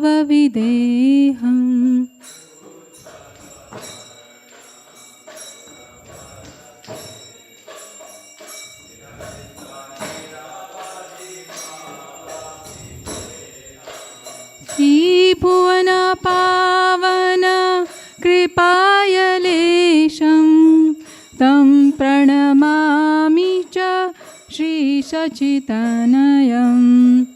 Videham. Shri Bhuvana Pavana Kripayalesham Tam Pranamami Cha Shri Sachitanayam.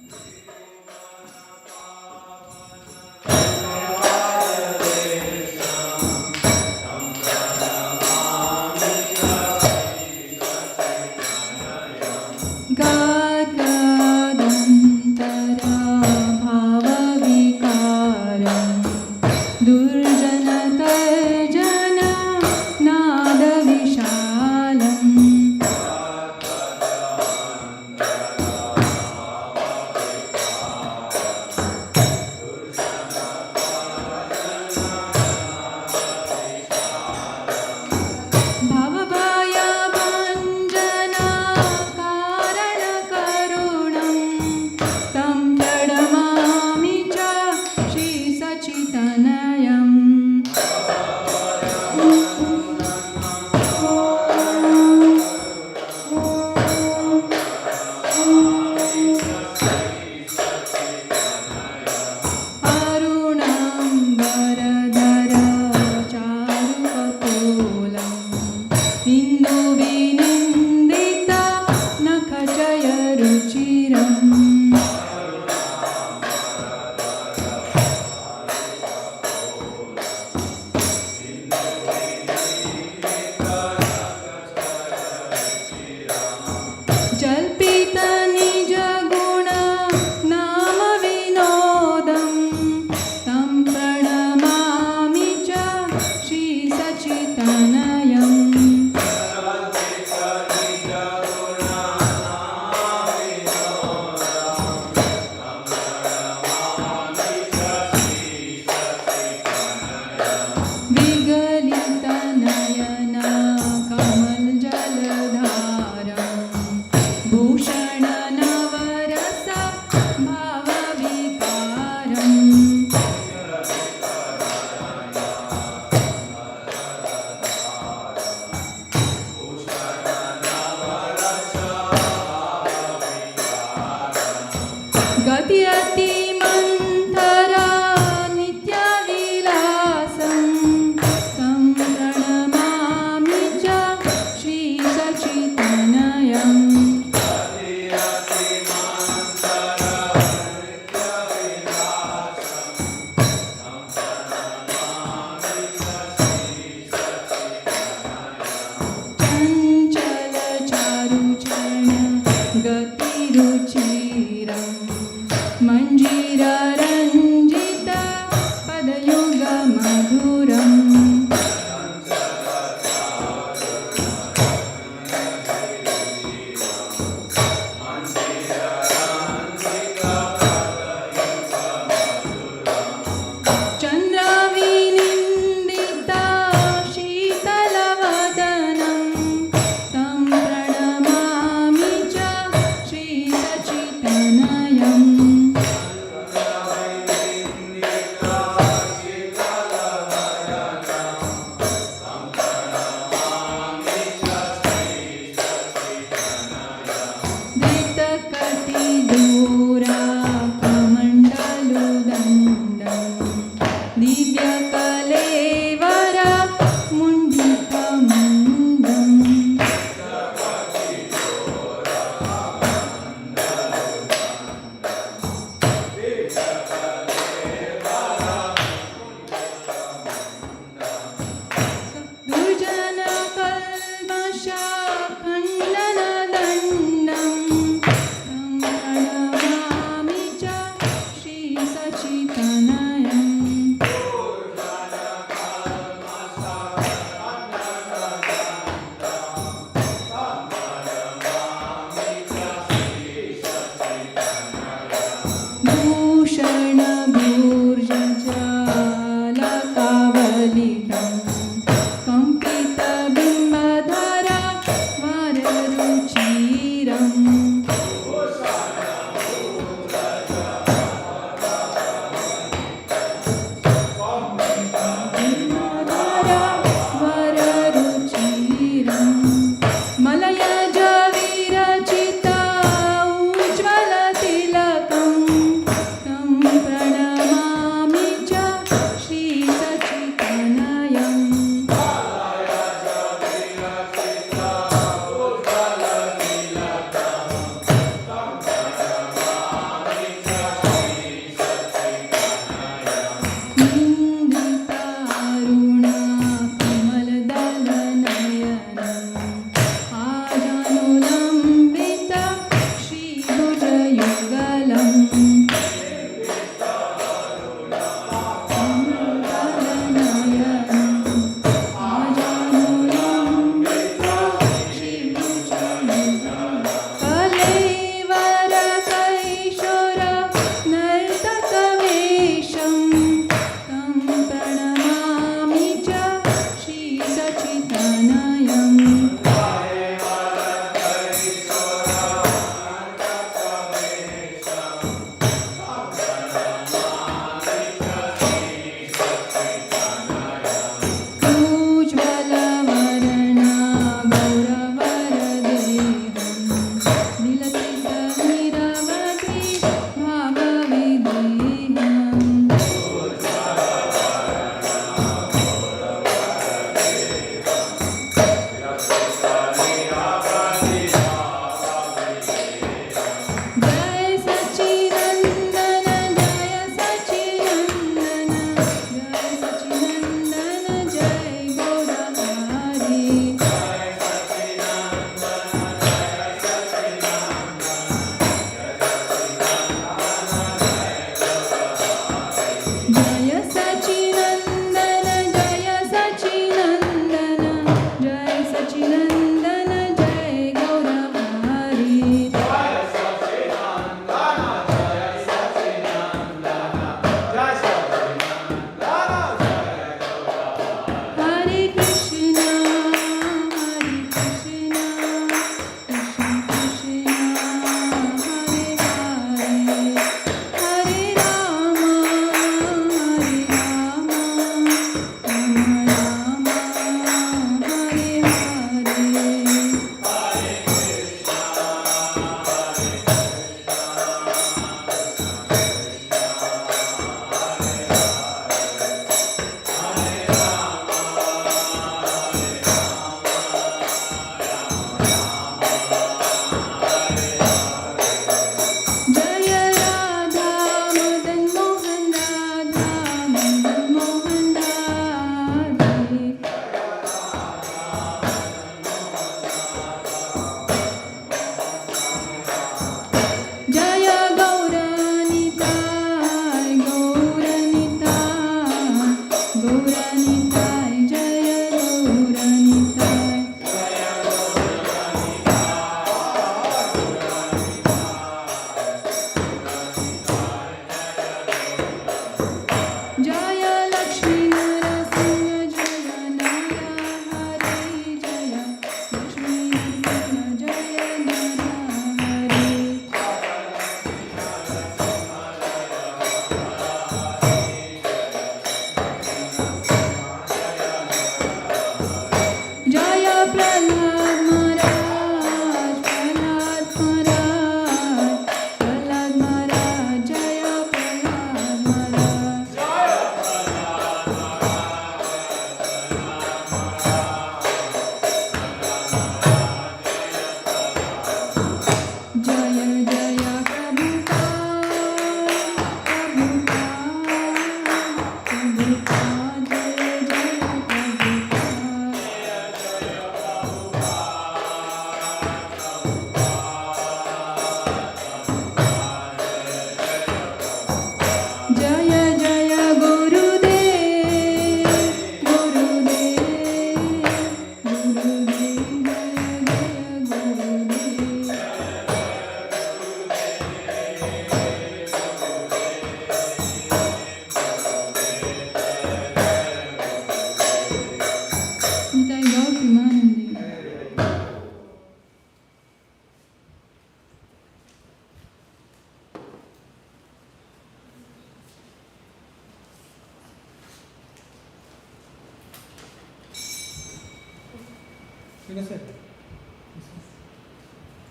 You can sit.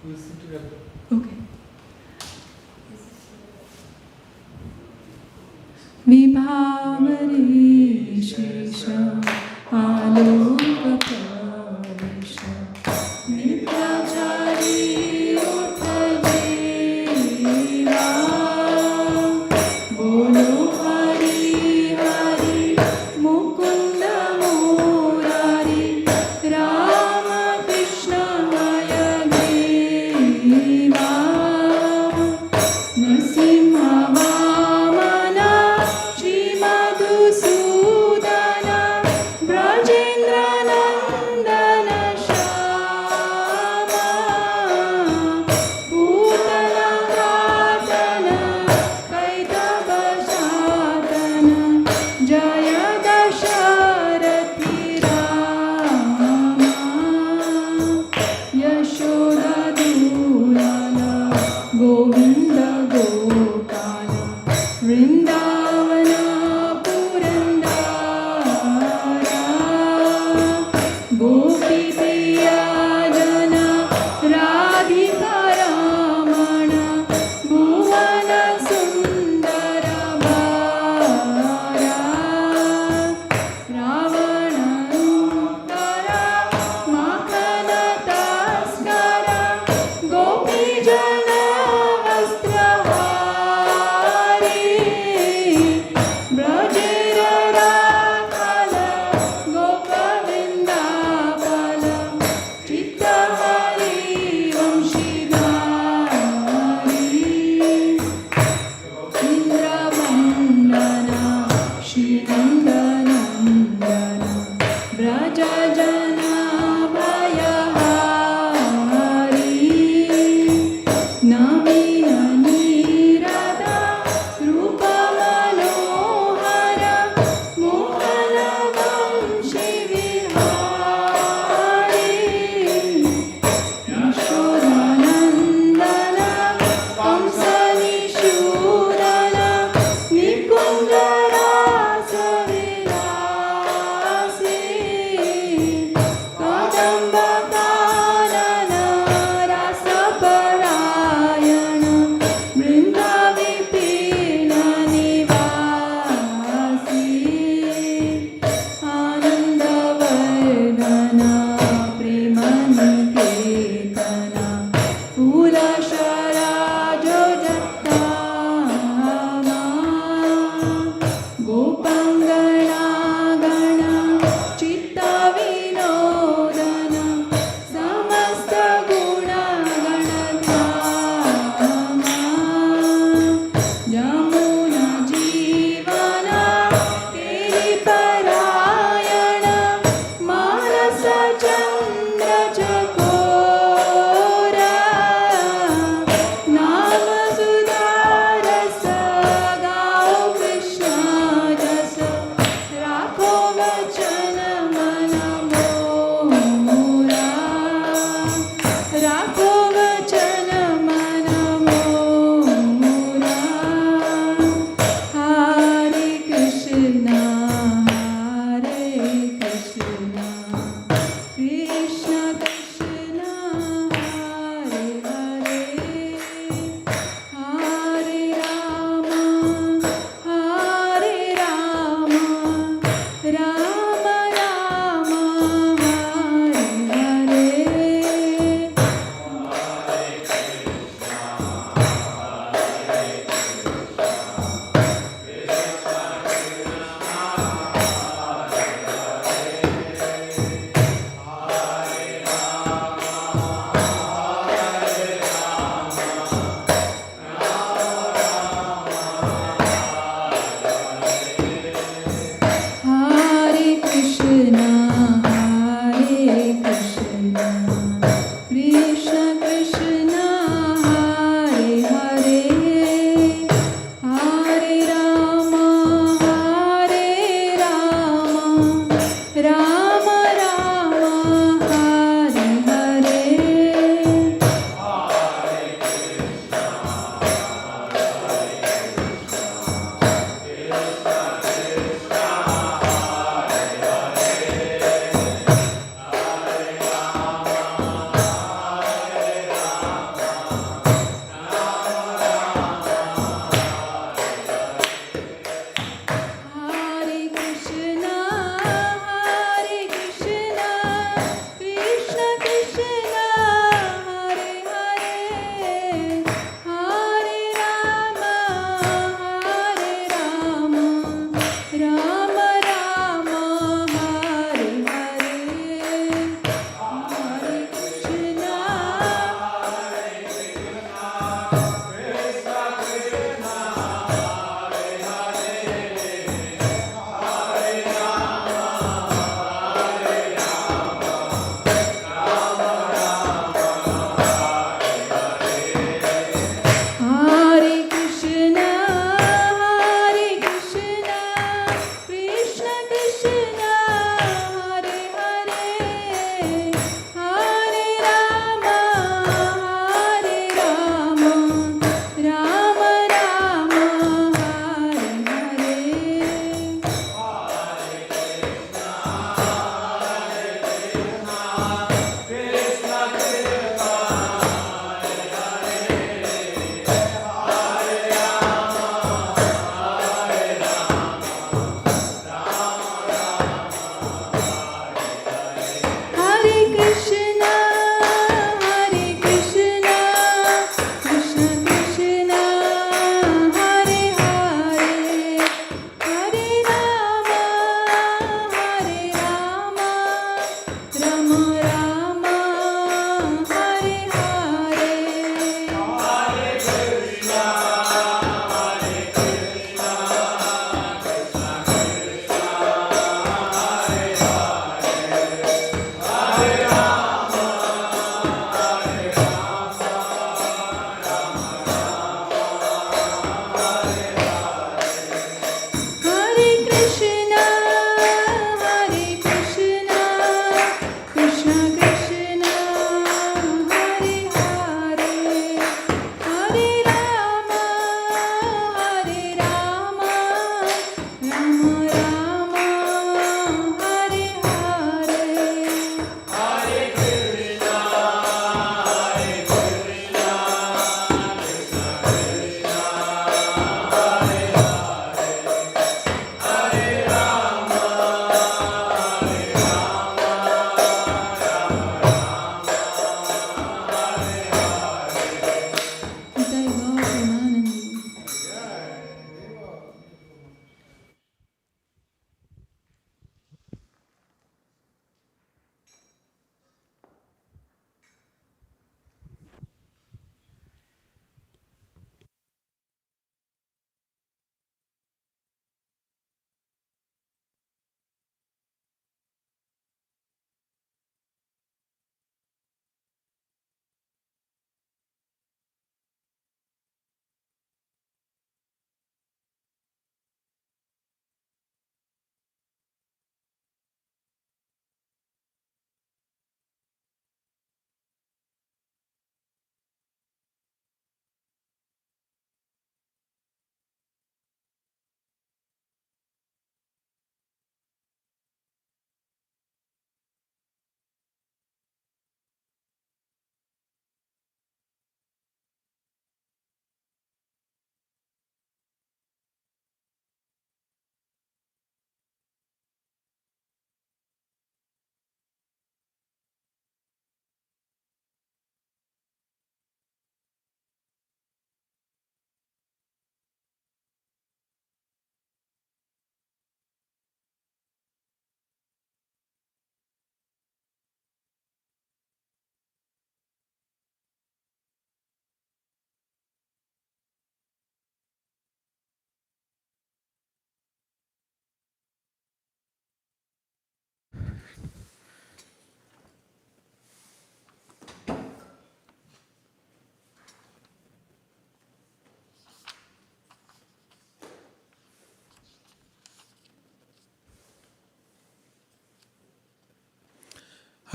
We'll sit together. Okay. Vibhavare Shesha Alokapravisha Nityachari Uttadeva Bolo Hari Hari Mukunda Murari Rama Krishna Maya Deva Nasimha Vamana Shri Madhusudana Brajendra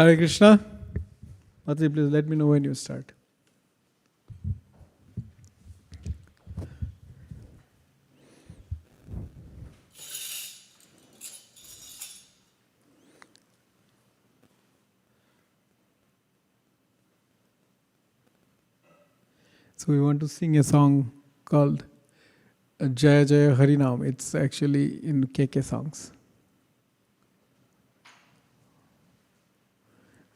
Hare Krishna. Mataji, please let me know when you start. So we want to sing a song called Jaya Jaya Harinam. It's actually in KK songs.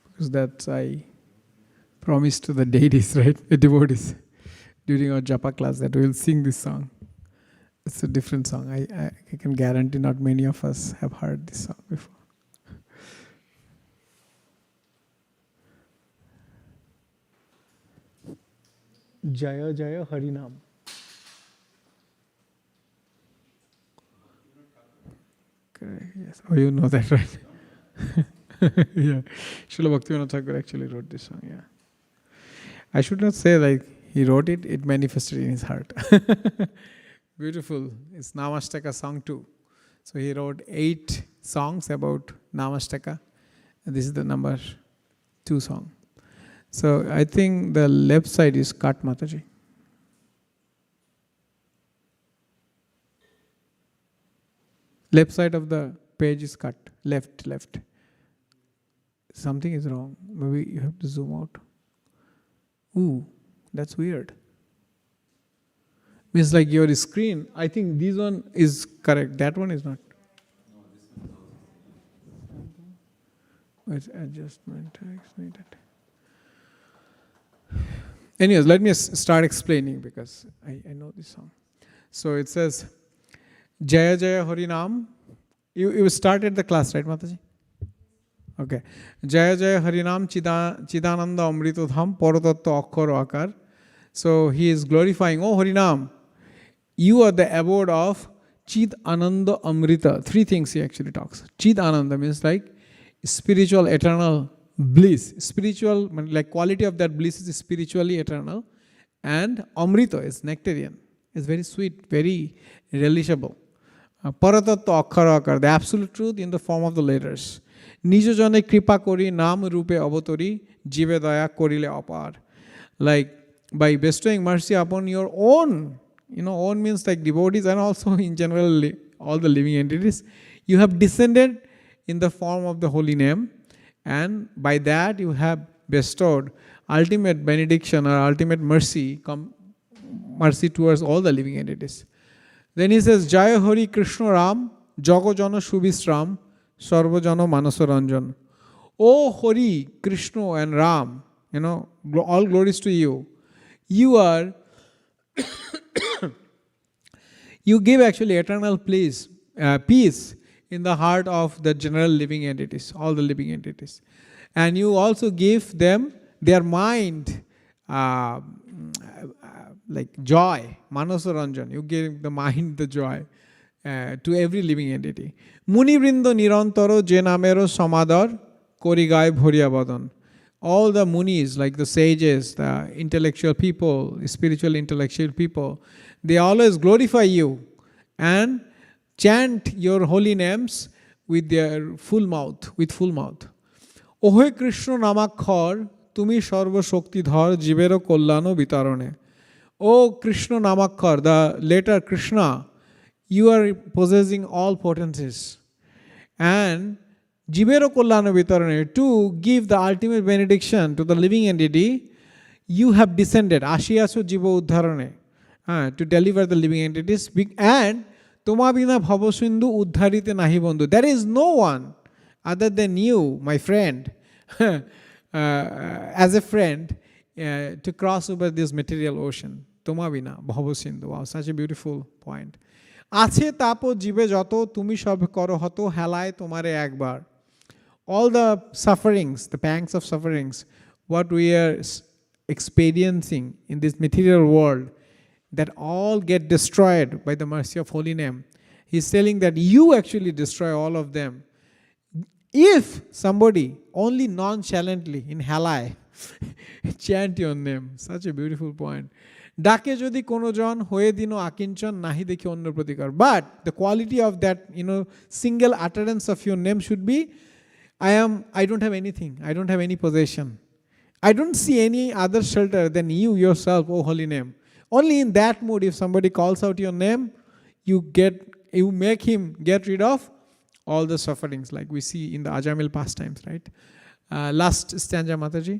Because that's I promised to the deities, right? The devotees during our japa class that we will sing this song. It's a different song. I can guarantee not many of us have heard this song before. Jaya Jaya Harinam. Correct, yes. Oh, you know that, right? Yeah. Srila Bhaktivinoda Thakur actually wrote this song, yeah. I should not say like he wrote it, it manifested in his heart. Beautiful. It's Namashtaka song too. So he wrote 8 songs about Namashtaka. And this is the number 2 song. So I think the left side is cut, Mataji. Left side of the page is cut. Left. Something is wrong. Maybe you have to zoom out. Ooh, that's weird. Means like your screen, I think this one is correct. That one is not. No, this one is also. It's adjustment text needed. Anyways, let me start explaining because I know this song. So it says, Jaya Jaya Harinam. You started the class, right, Mataji? Okay. Jaya Jaya Harinam Chidananda Amrita Dham Paratattva Akkhara Akar. So he is glorifying, oh Harinam, you are the abode of Chid Ananda Amrita. 3 things he actually talks. Chid Ananda means like spiritual eternal bliss. Spiritual, like quality of that bliss is spiritually eternal. And Amrita is nectarian. It's very sweet, very relishable. Paratattva Akkhara Akar, the absolute truth in the form of the letters. Nijo jane kripa kori nam rupe avatori jive daya korile apar. Like by bestowing mercy upon your own, own means like devotees and also in general all the living entities, you have descended in the form of the holy name, and by that you have bestowed ultimate benediction or ultimate mercy towards all the living entities. Then he says, Jaya Hari Krishna Ram, Jago Jana Shubhisram, Sarva Jana Manasaranjan. Oh Hari, Krishna and Ram, all glories to you. You are, you give actually eternal peace in the heart of the general living entities, all the living entities. And you also give them their mind, like joy, Manasaranjan. You give the mind the joy to every living entity. Muni Vrindo Nirantaro Jenamero Samadar Korigai Bhoriyabadan. All the munis, like the sages, the intellectual people, spiritual intellectual people, they always glorify you and chant your holy names with their full mouth, Ohe Krishna Namakhar, Tumi Sarva Shakti Dhar, Jivero Kollano Vitarane. Oh Krishna Namakhar, the letter Krishna, you are possessing all potencies. And Jivero Kollano Vitarane, to give the ultimate benediction to the living entity, you have descended, Ashiyaso Jiva Uddharane, to deliver the living entities. And Tomabina Bhavasindu Uddharite Nahi Bandhu. There is no one other than you, my friend, as a friend, to cross over this material ocean. Tomabina Bhavasindu. Wow, such a beautiful point. Ache tapo jibe joto tumi sob koro hoto helai tomare ekbar. All the sufferings, the pangs of sufferings, what we are experiencing in this material world, that all get destroyed by the mercy of holy name. He's telling that you actually destroy all of them. If somebody only nonchalantly in halai chant your name, such a beautiful point. Dake jodi kono jon hoye dino akinchon nahi dekhi onno pratikar. But the quality of that, single utterance of your name should be, I don't have anything. I don't have any possession. I don't see any other shelter than you yourself, O holy name. Only in that mood, if somebody calls out your name, you make him get rid of all the sufferings, like we see in the Ajamil pastimes, right? Last stanza, Mataji.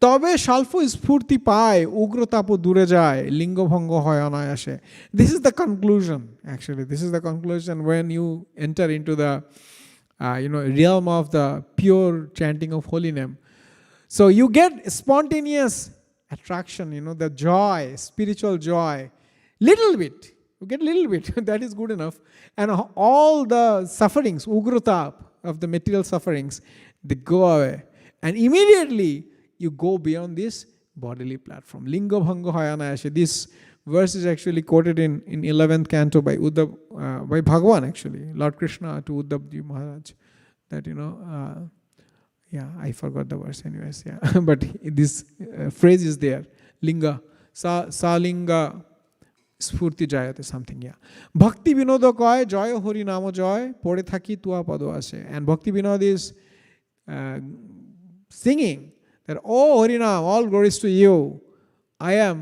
তবে স্বল্প স্ফূর্তি পায় উগ্রতাপ দূরে যায় লিঙ্গভঙ্গ হয় অনায়াসে. This is the conclusion, actually. This is the conclusion when you enter into the realm of the pure chanting of holy name. So you get spontaneous attraction, the joy, spiritual joy, little bit. You get little bit, that is good enough. And all the sufferings, ugrotap of the material sufferings, they go away. And immediately you go beyond this bodily platform. Linga bhanga hayana ashe. This verse is actually quoted in 11th canto by Uddhav, by Bhagavan actually, Lord Krishna to Uddhavji Maharaj. That I forgot the verse anyways. Yeah, but this phrase is there. Linga, sa linga স্ফূর্তি জয়তে something ভক্তি বিনোদ কয় জয় হরি নাম জয় পড়ে থাকি তুয়া পদ আসে and Bhakti Binod is singing that oh Harinam, all glories to you, I am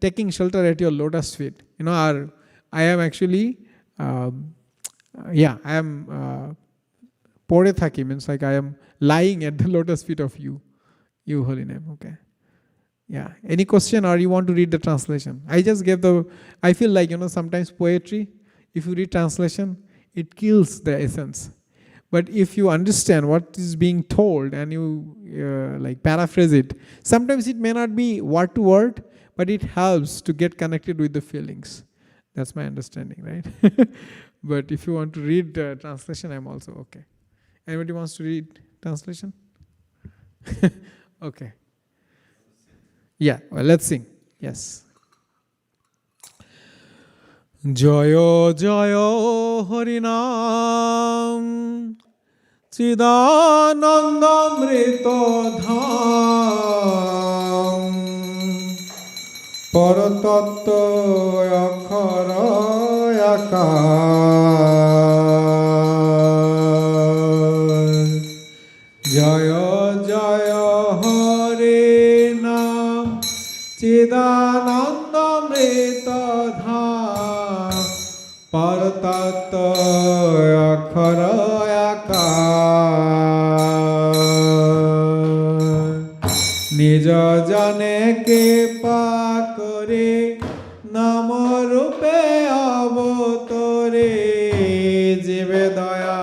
taking shelter at your lotus feet, or I am actually I am pore thaki means like I am lying at the lotus feet of you holy name. Okay. Yeah. Any question, or you want to read the translation? I just gave I feel like, sometimes poetry, if you read translation, it kills the essence. But if you understand what is being told and you paraphrase it, sometimes it may not be word to word, but it helps to get connected with the feelings. That's my understanding, right? But if you want to read the translation, I'm also okay. Anybody wants to read translation? Okay. Yeah, well, let's sing. Yes. Joyo Joyo Harinam Chidanandamrito Dham Paratattva Akhara Akar Joyo Joyo Harinam Chidanandamrita dham paratattva akhara akar nija jane kripa kore nam rupe avatare jibe daya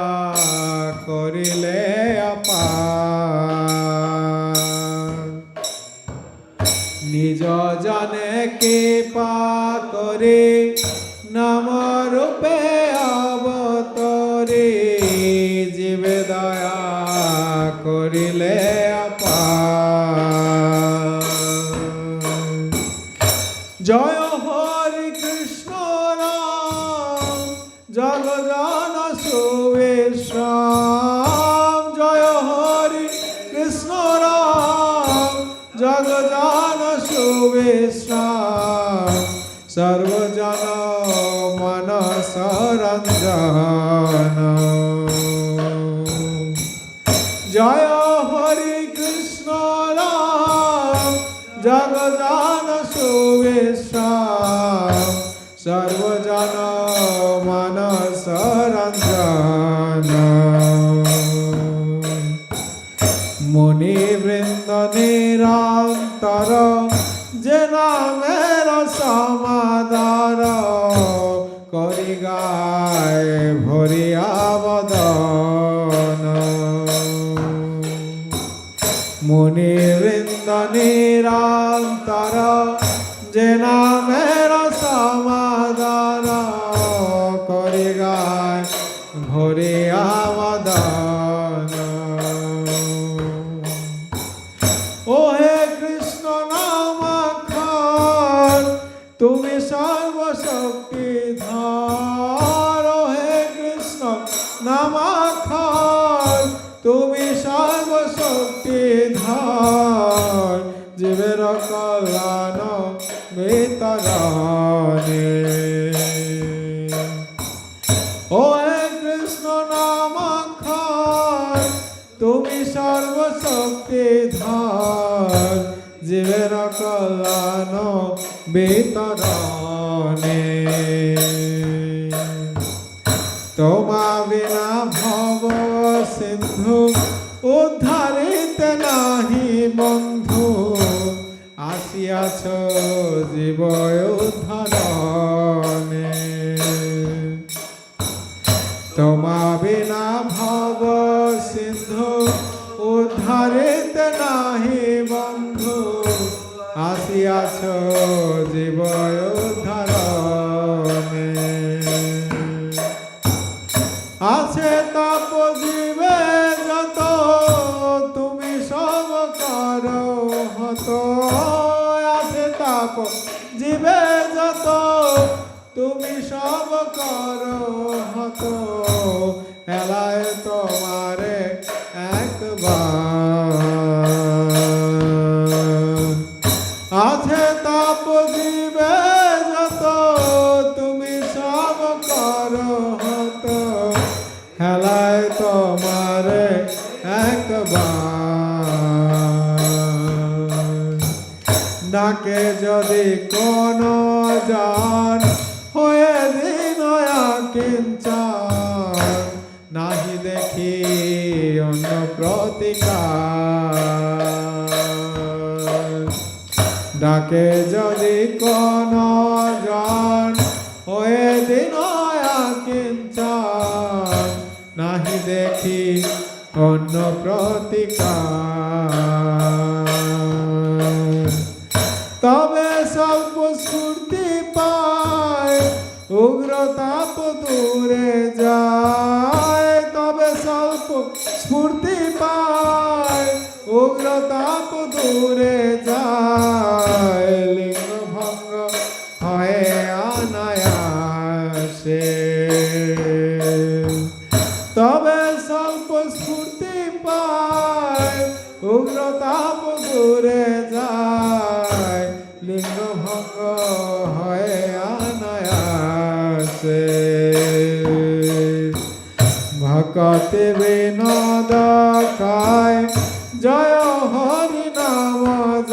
korile apar নিজ জানে কৃপা করে নাম রূপে অবতরে জীবে দয়া করিলে অপার জয় হরি কৃষ্ণ রাম জগজান সুবেশ্রাম জয় হরি কৃষ্ণ রাম জগজান সুবেশ্রাম সর্বজন মনস রঞ্জন জয় হরি কৃষ্ণ রাম জগজান সুবেশ্রাম সর্বজন মনস রঞ্জন মুনি বৃন্দ নিরন্তর যে নামের সমাদর করি গায় ভরিয়া বদন মুনি বৃন্দ নিরন্তর যে নামের সমাদর করি গায় ভরিয়া বদন ও হে কৃষ্ণ নাম খান তুমি সর্বশক্তিধর ও হে কৃষ্ণ নাম খান তুমি সর্বশক্তিধর জীবের কল্যাণ বিতরণে ও হে কৃষ্ণ নাম খান শক্তিধর জীবের কল্যাণ বিতরণে তোমা বিনা ভব সিন্ধু উদ্ধারিতে নাহি বন্ধু আসিয়াছ জীব উদ্ধারণে তোমা বিনা ভব সিন্ধু উদ্ধারিতে নাহি বন্ধু আসিয়াছ জীব উদ্ধারণে আছে তাপ জীবে যত তুমি সব করো হত আছে তাপ জীবে যত তুমি সব করো হত এলায় তোমারে একবার আছে তাপ জীবে যত তুমি সব করো হত হেলায় তোমারে একবার ডাকে যদি কোন জন হয়ে দিন কিঞ্চন নাহি দেখি অন্য প্রতিকার ডাকে যদি কোন জন হয়ে দিন কিঞ্চন নাহি দেখি অন্য প্রতিকার তবে স্বল্প স্ফূর্তি পায় উগ্র তাপ দূরে যায় তবে স্বল্প স্ফূর্তি পায় উগ্র তাপ দূরে যায় লিঙ্গ ভঙ্গ হয় অনায়াসে তবে স্বল্প স্ফূর্তি পায় উগ্র তাপ দূরে যায় লিঙ্গ ভঙ্গ হয় অনায়াসে ভকতে বিনোদ খায় জয় হরি নাম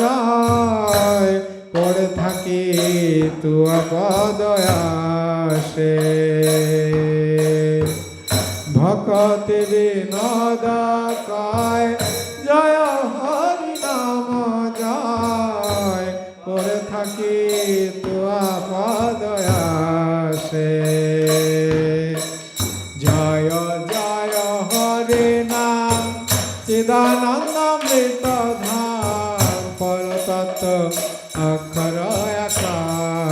যায় পড়ে থাকি তুয়া পদয়াসে ভকতে বিনোদ খায় জয় হরি নাম যায় পড়ে থাকি তুয়া পদয়াসে জয় জয় হরি নাম চিদানন্দমৃত ধাম পরতত্ত্ব অক্ষর আকার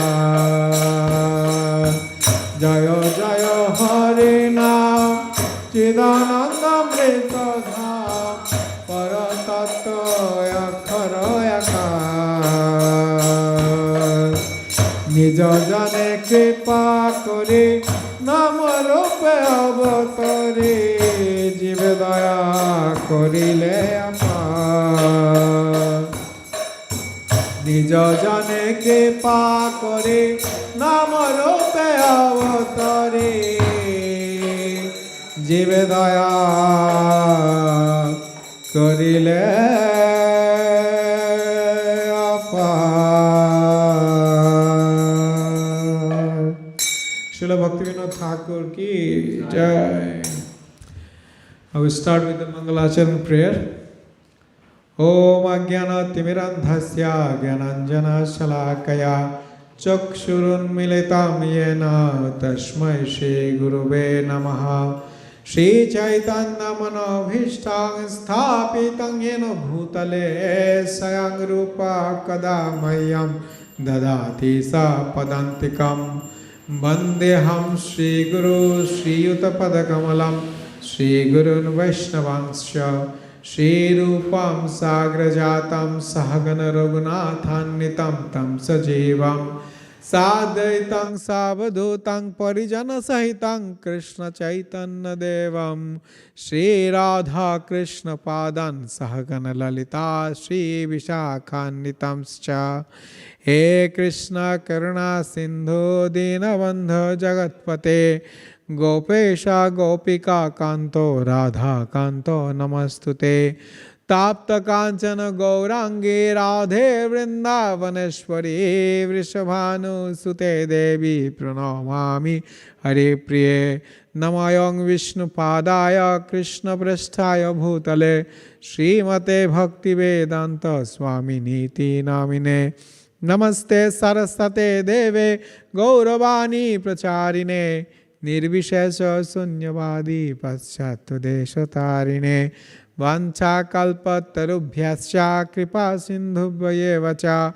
জয় জয় হরি নাম চিদানন্দমৃত ধাম পরতত্ত্ব অক্ষর আকার নিজ জনে কৃপা করে নাম রূপে অবতরে জীবে দয়া করিলে আপার নিজ জনে কৃপা করে নাম রূপে অবতরে জীবে দয়া করিলে আপার Srila Bhaktivinoda Thakur ki jai. I will start with the Mangalacharan prayer. Om Ajnana Timirandhasya Jnananjana Shalakaya Chakshurunmilitam Yena Tasmai Shri Gurave Namaha Shri Chaitanya Manobhishtam Sthapitam Yena Bhutale Sayang Rupa Kadamayam Dadati Sa Padantikam Vandeham Shri Guru Shri Yuttapadakamalam Shri Gurun Vaishnavanscha Shri Rupam Sagrajatam Sahagana Raghunathannitam Tam Sajivam Sadaitam Savadhutam Parijana Sahitam Krishna Chaitanya Devam Shri Radha Krishna Padan Sahagana Lalita Shri Vishakhannitam Scha He Krishna Karuna Sindhu Dinabandha Jagatpate Gopesha Gopika Kanto Radha Kanto Namastute Tapta Kanchana Gaurangi Radhe Vrindavaneshwari Vrishabhanu Sute Devi Pranamami Hare Priye Namayang Vishnu Padaya Krishna Prasthaya Bhutale Srimate Bhakti Vedanta Swami Niti Namine Namaste Sarasate Deve Gauravani Pracharine Nirvishesha Sunyavadi Paschatya Desha Tarine Vancha kalpatarubhyascha kripa sindhubhayeva cha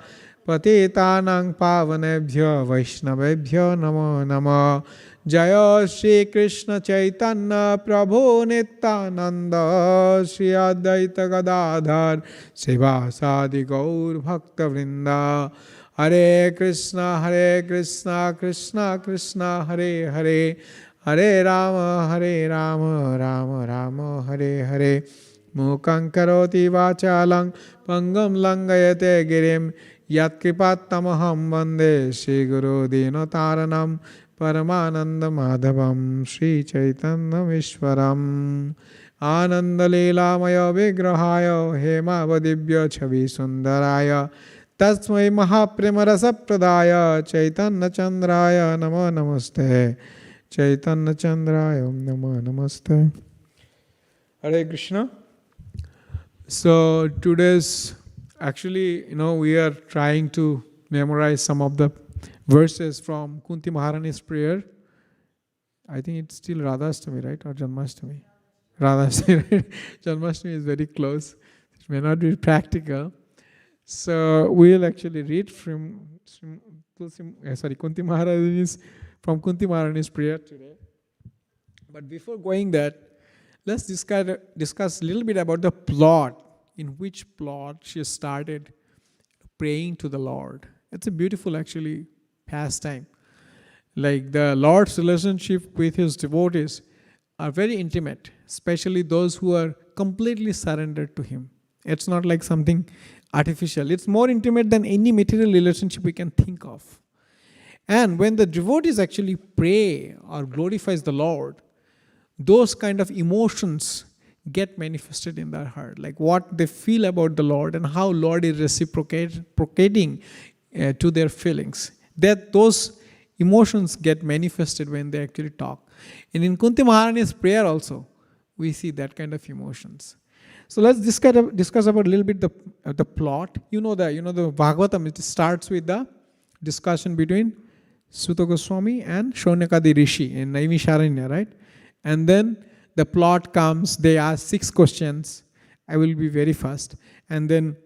patitanang pavanebhyo vaishnavebhyo namo namo Jaya Shri Krishna Chaitanya Prabhu Nityananda Shri Advaita Gadadhar Sivasadi Gaur Bhakta Vrinda Hare Krishna Krishna Krishna Hare Hare Hare Rama Rama Rama Hare Hare Mukhaṁ karoti vācālaṁ pangam langayate girim yat kripatamaham vande Shri Guru Dinotaranam Paramananda Madhavam Shri Chaitanya Vishwaram Ananda Leelamaya Vigrahaya Hemavadibhya Chavi Sundaraya Tasmai Mahapremarasa Pradaya Chaitanya Chandraya Namo Namaste Chaitanya Chandraya Namo Namaste. Hare Krishna. So today's actually, we are trying to memorize some of the verses from Kunti Maharani's prayer. I think it's still Radhastami, right? Or Janmashtami? Radhastami, right? Janmashtami is very close. It may not be practical. So we'll actually read from Kunti Maharani's prayer today. But before going that, let's discuss a little bit about the plot, in which plot she started praying to the Lord. It's a beautiful actually pastime. Like the Lord's relationship with his devotees are very intimate, especially those who are completely surrendered to him. It's not like something artificial. It's more intimate than any material relationship we can think of. And when the devotees actually pray or glorifies the Lord, those kind of emotions get manifested in their heart, like what they feel about the Lord and how Lord is reciprocating to their feelings. That those emotions get manifested when they actually talk. And in Kunti Maharani's prayer also, we see that kind of emotions. So let's discuss about a little bit the plot. The Bhagavatam, it starts with the discussion between Suta Goswami and Shaunakadi Rishi in Naimisharanya, right? And then the plot comes, they ask 6 questions. I will be very fast. And then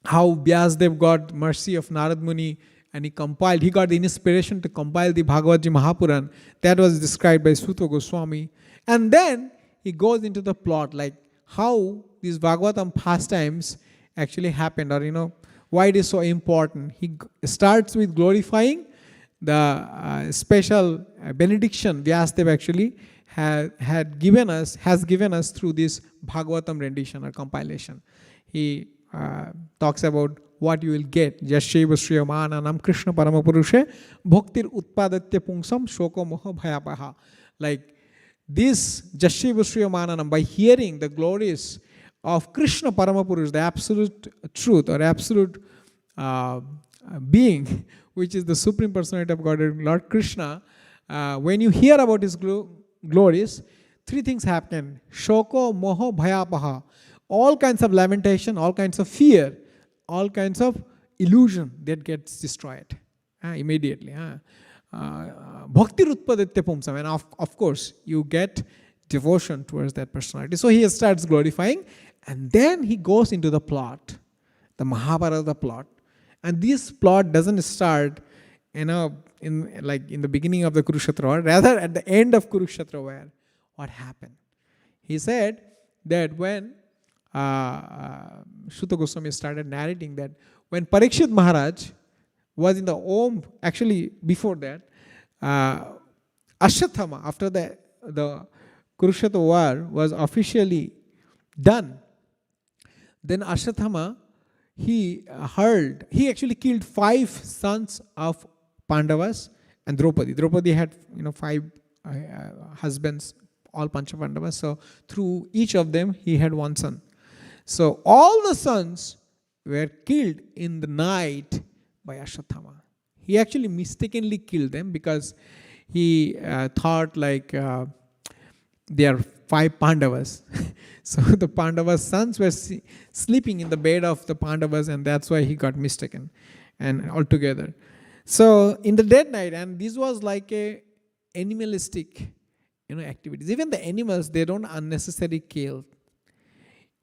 how Vyasdev got mercy of Narad Muni and he got the inspiration to compile the Bhagavad Gita Mahapuran. That was described by Suta Goswami. And then he goes into the plot, like how these Bhagavatam pastimes actually happened, or why it is so important. He starts with glorifying the special benediction Vyasdev actually has given us through this Bhagavatam rendition or compilation. He talks about what you will get. Yasheva Sriyamananam Krishna Paramapurushe Bhaktir Utpadatya Pungsam Shoko Moha Bhayapaha. Like this Yasheva Sriyamananam, by hearing the glories of Krishna Paramapurush, the absolute truth or absolute being, which is the Supreme Personality of Godhead, Lord Krishna, when you hear about his glories, 3 things happen. Shoko, moho, bhayapaha. All kinds of lamentation, all kinds of fear, all kinds of illusion that gets destroyed immediately. Bhakti rutpaditya pumsam. And of course, you get devotion towards that personality. So he starts glorifying, and then he goes into the plot, the Mahabharata plot. And this plot doesn't start in the beginning of the Kurukshetra war, rather at the end of Kurukshetra war. What happened? He said that when Suta Goswami started narrating that when Parikshit Maharaj was in the Om, actually before that, Ashwathama, after the Kurukshetra war was officially done, then Ashwathama, he actually killed 5 sons of Pandavas and Draupadi. Draupadi had 5 husbands, all Pancha Pandavas. So through each of them, he had 1 son. So all the sons were killed in the night by Ashwatthama. He actually mistakenly killed them because he thought like they are 5 Pandavas. So the Pandavas' sons were sleeping in the bed of the Pandavas, and that's why he got mistaken and altogether. So in the dead night, and this was like a animalistic activities. Even the animals, they don't unnecessarily kill.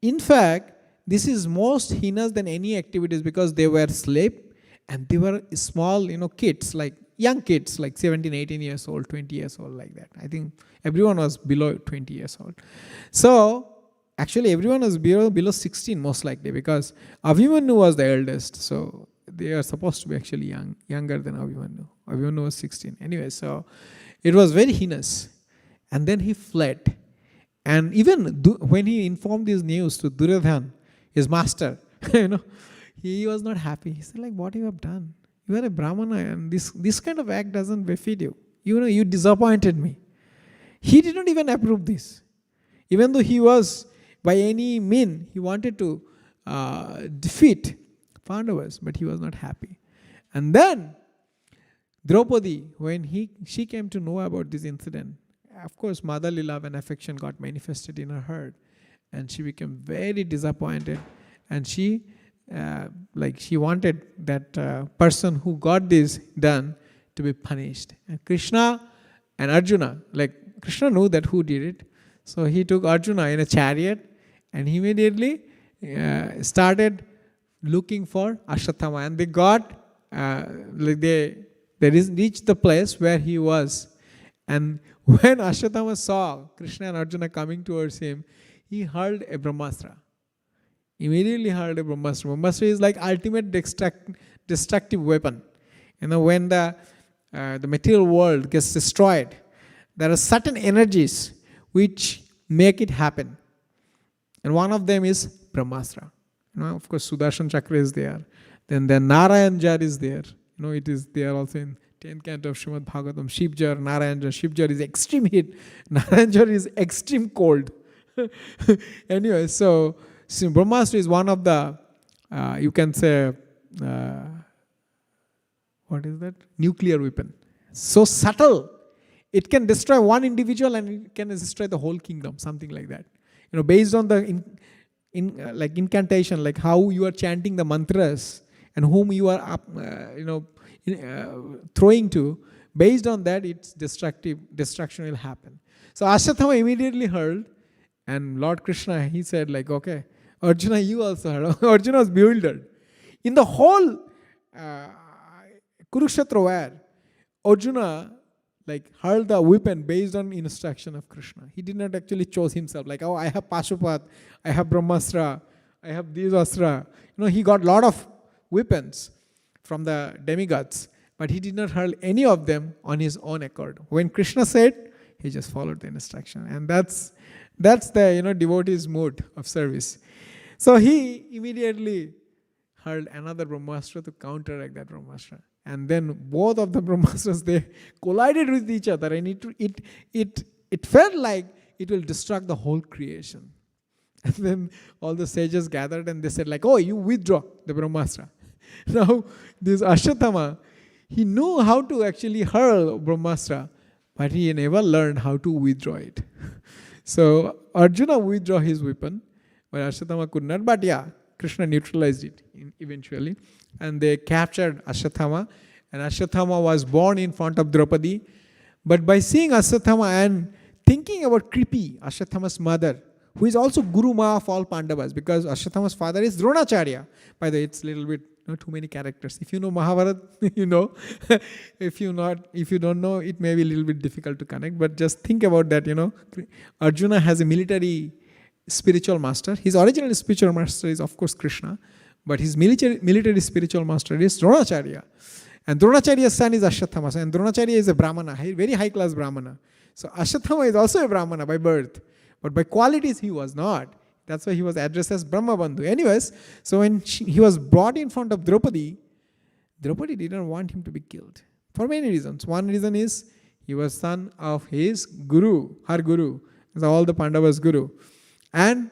In fact, this is most heinous than any activities because they were asleep and they were small, kids, like young kids, like 17, 18 years old, 20 years old, like that. I think everyone was below 20 years old. So actually everyone was below 16 most likely, because Abhimanyu was the eldest. So they are supposed to be actually younger than Abhimanyu. Abhimanyu was 16. Anyway, so it was very heinous. And then he fled. And even when he informed this news to Duryodhana, his master, he was not happy. He said, like, what you have done? You are a Brahmana, and this kind of act doesn't befit you. You disappointed me. He did not even approve this. Even though he was, by any mean, he wanted to defeat Pandavas, but he was not happy. And then, Draupadi, when she came to know about this incident, of course, motherly love and affection got manifested in her heart, and she became very disappointed, and she wanted that person who got this done to be punished. And Krishna and Arjuna, like Krishna knew that who did it, so he took Arjuna in a chariot, and he immediately started looking for Ashwatthama, and they got they reached the place where he was. And when Ashwatthama saw Krishna and Arjuna coming towards him, he hurled a Brahmastra. Immediately hurled a Brahmastra. Brahmastra is like ultimate destructive weapon. When the material world gets destroyed, there are certain energies which make it happen. And one of them is Brahmastra. Of course, Sudarshan Chakra is there. Then the Narayan Jar is there. It is there also in 10th canto of Srimad Bhagavatam. Shivjar, Narayan Jar. Shivjar is extreme heat. Narayan Jar is extreme cold. Anyway, so Brahmastra is one of the, you can say, what is that? Nuclear weapon. So subtle. It can destroy one individual and it can destroy the whole kingdom, something like that. Based on the like incantation, like how you are chanting the mantras and whom you are throwing to, based on that, its destruction will happen. So Ashwatthama immediately hurled, and Lord Krishna, he said like, okay, Arjuna, you also hurl. Arjuna was bewildered. In the whole Kurukshetra war, Arjuna hurled the weapon based on instruction of Krishna. He did not actually choose himself, like, oh, I have Pashupat, I have Brahmastra, I have these Astra. He got a lot of weapons from the demigods, but he did not hurl any of them on his own accord. When Krishna said, he just followed the instruction. And that's the devotee's mode of service. So he immediately hurled another Brahmastra to counteract that Brahmastra. And then both of the Brahmastras, they collided with each other, and it felt like it will destruct the whole creation. And then all the sages gathered and they said like, oh, you withdraw the Brahmastra. Now this Ashwatthama, he knew how to actually hurl Brahmastra, but he never learned how to withdraw it. So Arjuna withdrew his weapon, but Ashwatthama could not. But yeah, Krishna neutralized it eventually. And they captured Ashwatthama. And Ashwatthama was born in front of Draupadi. But by seeing Ashwatthama and thinking about Kripi, Ashwatthama's mother, who is also Guru Ma of all Pandavas, because Ashwatthama's father is Dronacharya. By the way, it's a little bit too many characters. If you know Mahabharata, you know. If you don't know, it may be a little bit difficult to connect. But just think about that, Arjuna has a military spiritual master. His original spiritual master is, of course, Krishna. But his military spiritual master is Dronacharya. And Dronacharya's son is Ashwatthama. And Dronacharya is a Brahmana, very high class Brahmana. So Ashwatthama is also a Brahmana by birth. But by qualities he was not. That's why he was addressed as Brahma Bandhu. Anyways, so when he was brought in front of Draupadi, Draupadi didn't want him to be killed. For many reasons. One reason is he was son of his guru, her guru. All the Pandavas' guru. And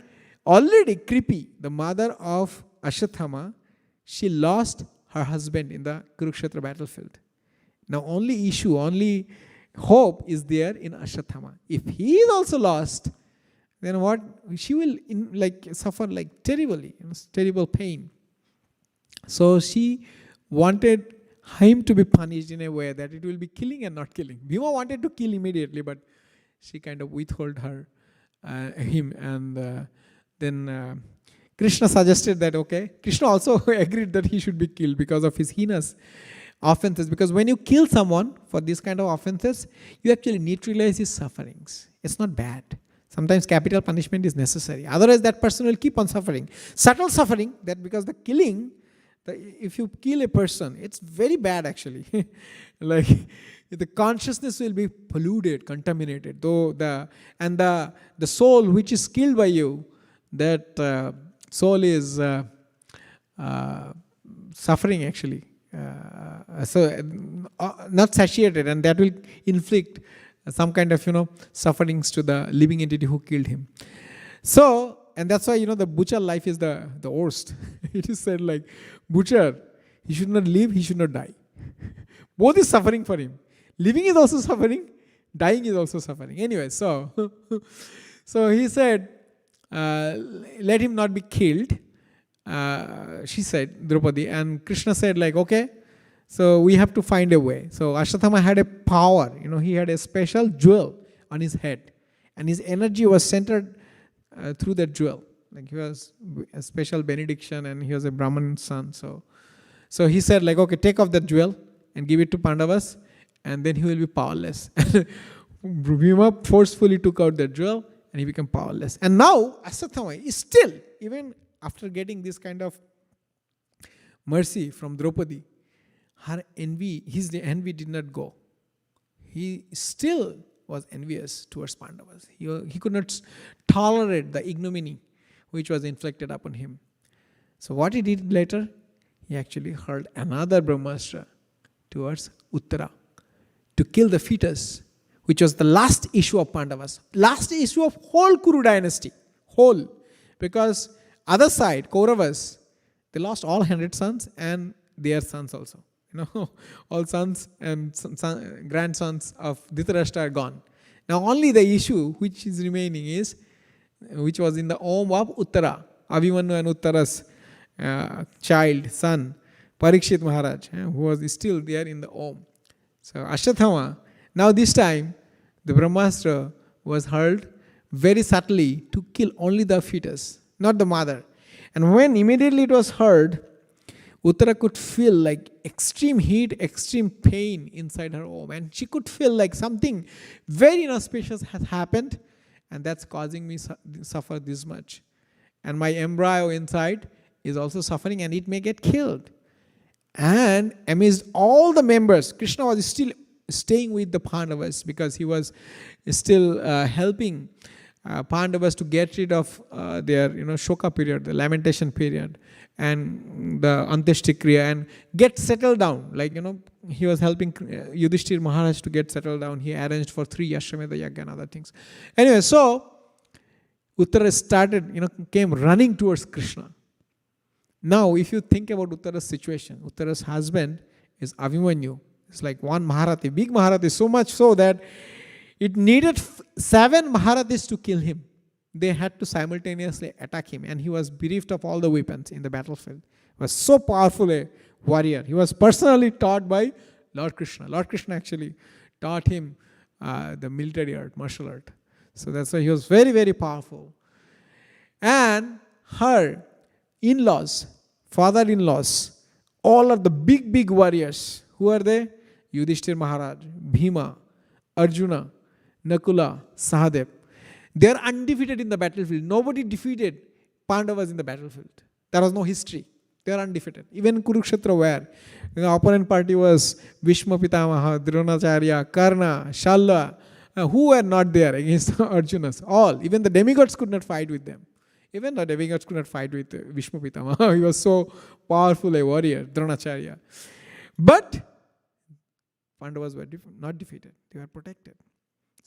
Already Kripi, the mother of Ashwathama, she lost her husband in the Kurukshetra battlefield. Now only hope is there in Ashwathama. If he is also lost, then what? She will suffer terribly, terrible pain. So she wanted him to be punished in a way that it will be killing and not killing. Bhima wanted to kill immediately, but she kind of withheld him, and then Krishna suggested that, okay. Krishna also agreed that he should be killed because of his heinous offenses. Because when you kill someone for this kind of offenses, you actually neutralize his sufferings. It's not bad. Sometimes capital punishment is necessary. Otherwise, that person will keep on suffering. Subtle suffering, that because the killing, if you kill a person, it's very bad actually. The consciousness will be polluted, contaminated. Though the soul which is killed by you, that soul is suffering actually. Not satiated, and that will inflict some kind of sufferings to the living entity who killed him. So, and that's why the butcher life is the worst. It is said butcher, he should not live, he should not die. Both is suffering for him. Living is also suffering, dying is also suffering. Anyway, so he said, let him not be killed. She said, Draupadi, and Krishna said okay, so we have to find a way. So Ashwathama had a power, he had a special jewel on his head, and his energy was centered through that jewel. He was a special benediction, and he was a Brahman son. So he said okay, take off that jewel and give it to Pandavas, and then he will be powerless. Bhima forcefully took out that jewel, and he became powerless. And now Ashwathama is still, even after getting this kind of mercy from Draupadi, his envy did not go. He still was envious towards Pandavas. He could not tolerate the ignominy which was inflicted upon him. So what he did later, he actually hurled another Brahmastra towards Uttara to kill the fetus, which was the last issue of Pandavas, last issue of whole Kuru dynasty, whole. Because other side, Kauravas, they lost all 100 sons and their sons also. All sons and grandsons of Dhritarashtra are gone. Now only the issue which is remaining is, which was in the Om of Uttara, Abhimanyu and Uttara's child, son, Parikshit Maharaj, who was still there in the Om. So Ashwathama, now this time, the Brahmastra was hurled very subtly to kill only the fetus, not the mother. And when immediately it was hurled, Uttara could feel extreme heat, extreme pain inside her womb. And she could feel something very inauspicious has happened, and that's causing me suffer this much. And my embryo inside is also suffering, and it may get killed. And amidst all the members, Krishna was still staying with the Pandavas because he was still helping Pandavas to get rid of their shoka period, the lamentation period, and the Antyeshtikriya, and get settled down. He was helping Yudhishthir Maharaj to get settled down. He arranged for 3 Ashwamedha Yagya and other things. Anyway, so Uttara came running towards Krishna. Now, if you think about Uttara's situation, Uttara's husband is Abhimanyu. It's like one Maharathi, big Maharathi, so much so that it needed 7 Maharathis to kill him. They had to simultaneously attack him, and he was bereft of all the weapons in the battlefield. He was so powerful a warrior. He was personally taught by Lord Krishna. Lord Krishna actually taught him the military art, martial art. So that's why he was very, very powerful. And her in-laws, father-in-laws, all of the big, big warriors. Who are they? Yudhishthir Maharaj, Bhima, Arjuna, Nakula, Sahadev. They are undefeated in the battlefield. Nobody defeated Pandavas in the battlefield. There was no history. They are undefeated. Even in Kurukshetra, where the opponent party was Bhishma Pitamaha, Dronacharya, Karna, Shalva, who were not there against Arjunas. All. Even the demigods could not fight with them. Even the demigods could not fight with Bhishma Pitamaha. He was so powerful a warrior, Dronacharya. But Pandavas were not defeated. They were protected.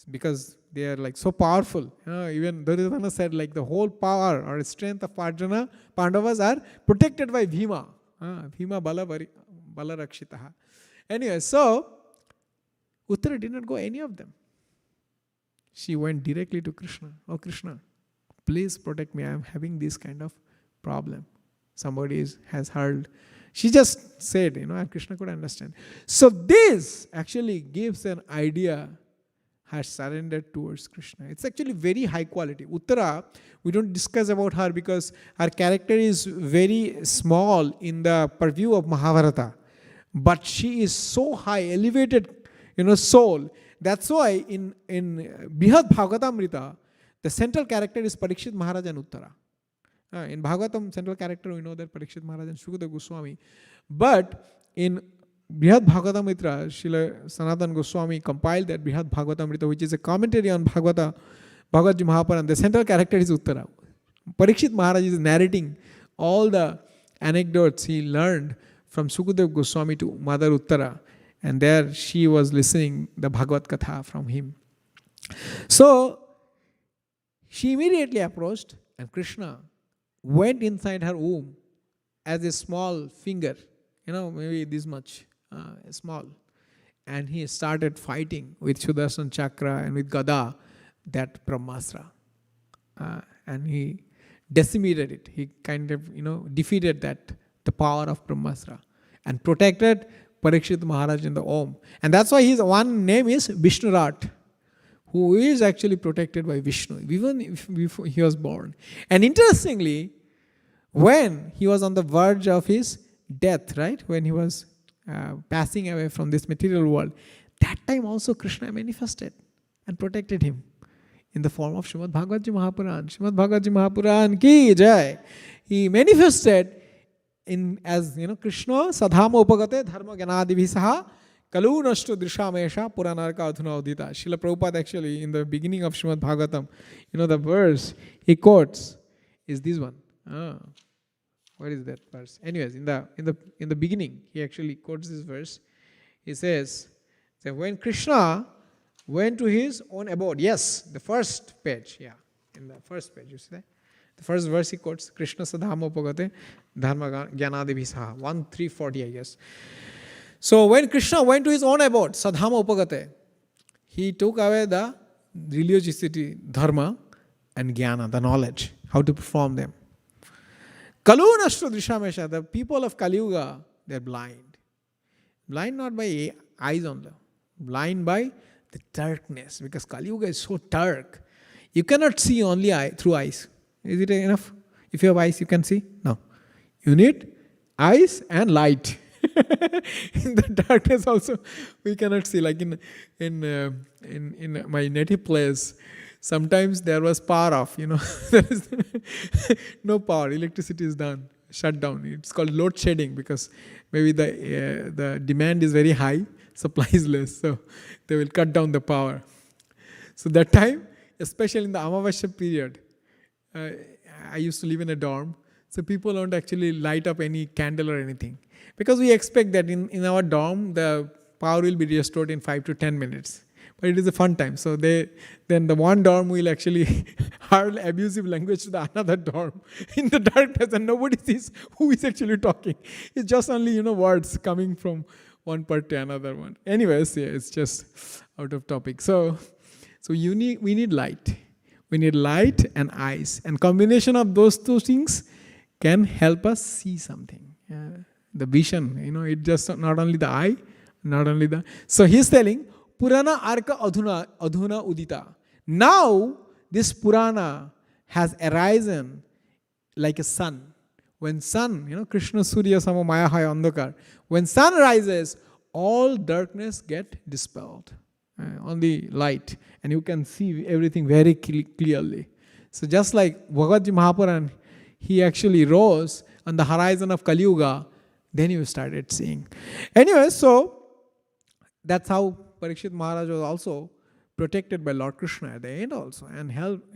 because they are like so powerful. Even Duryodhana said like the whole power or strength of Pandavas are protected by Bhima. Bhima Bala Rakshitaha. Anyway, so Uttara did not go any of them. She went directly to Krishna. Oh Krishna, please protect me. I am having this kind of problem. Somebody has heard. She just said, and Krishna could understand. So this actually gives an idea, her surrendered towards Krishna. It's actually very high quality. Uttara, we don't discuss about her because her character is very small in the purview of Mahabharata. But she is so high, elevated, soul. That's why in Brihad Bhagavatamrita, the central character is Parikshit Maharaj and Uttara. In Bhagavatam, central character, we know that Parikshit Maharaj and Shukadeva Goswami. But in Brihad Bhagavatamrita, Srila Sanatana Goswami compiled that Brihad Bhagavatamrita, which is a commentary on Bhagavad Mahapuran. The central character is Uttara. Parikshit Maharaj is narrating all the anecdotes he learned from Shukadeva Goswami to Mother Uttara. And there she was listening the Bhagavad Katha from him. So she immediately approached, and Krishna went inside her womb as a small finger, maybe this much, small. And he started fighting with Sudarshan Chakra and with Gada, that Brahmastra. And he decimated it. He kind of, defeated the power of Brahmastra and protected Parikshit Maharaj in the Om. And that's why his one name is Vishnurat, who is actually protected by Vishnu, even if before he was born. And interestingly, when he was on the verge of his death, right, when he was passing away from this material world, that time also Krishna manifested and protected him in the form of Srimad Bhagavad Mahapuran. Srimad Bhagavad Mahapuran ki jai. He manifested as Krishna sadhama upagate dharma gyanadibhisaha kalu nashto drishamesha puranarka adhuna udita. Srila Prabhupada actually in the beginning of Srimad Bhagavatam, the verse he quotes is this one. What is that verse? Anyways, in the beginning he actually quotes this verse. He says that when Krishna went to his own abode, yes, the first page, in the first page, you see that? The first verse he quotes, Krishna sadhama upagate dharma gyanadibhisaha, 1:340, I guess. So when Krishna went to his own abode, sadhama upagate, he took away the religiosity, dharma, and jnana, the knowledge, how to perform them. Kalu nashto drishamesha, the people of Kali Yuga, they're blind. Blind not by eyes only, blind by the darkness, because Kali Yuga is so dark. You cannot see only through eyes. Is it enough? If you have eyes, you can see? No. You need eyes and light. In the darkness also, we cannot see. Like in my native place, sometimes there was power off. There is no power. Electricity is done, shut down. It's called load shedding because maybe the demand is very high, supply is less, so they will cut down the power. So that time, especially in the Amavasya period, I used to live in a dorm, so people don't actually light up any candle or anything. Because we expect that in our dorm, the power will be restored in 5 to 10 minutes. But it is a fun time. So then the one dorm will actually hurl abusive language to the another dorm in the darkness, and nobody sees who is actually talking. It's just only, words coming from one part to another one. Anyways, it's just out of topic. So we need light. We need light and eyes. And combination of those two things can help us see something. The vision, it's just not only the eye, not only the... So he's telling, Purana arka adhuna udita. Now, this Purana has arisen like a sun. When sun, Krishna Surya Sama Maya Hai Andhakar. When sun rises, all darkness get dispelled. Only light. And you can see everything very clearly. So just like Bhagavad Mahapuran, he actually rose on the horizon of Kali Yuga, then you started seeing. Anyway, so that's how Parikshit Maharaj was also protected by Lord Krishna at the end also, and helped.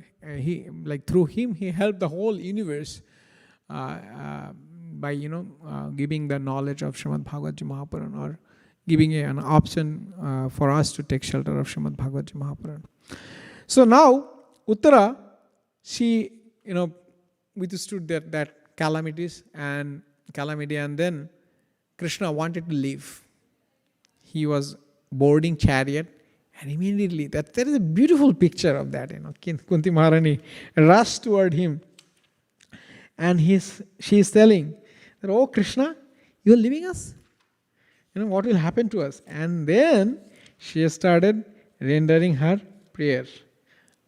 Through him, he helped the whole universe by giving the knowledge of Srimad Bhagavad Mahapuran, or giving an option for us to take shelter of Srimad Bhagavad Gita Mahapuran. So now, Uttara, she, withstood that calamity, and then Krishna wanted to leave. He was boarding chariot, and immediately, there is a beautiful picture of that, Kunti Maharani rushed toward him, and she is telling that, oh Krishna, you are leaving us? What will happen to us? And then she started rendering her prayer.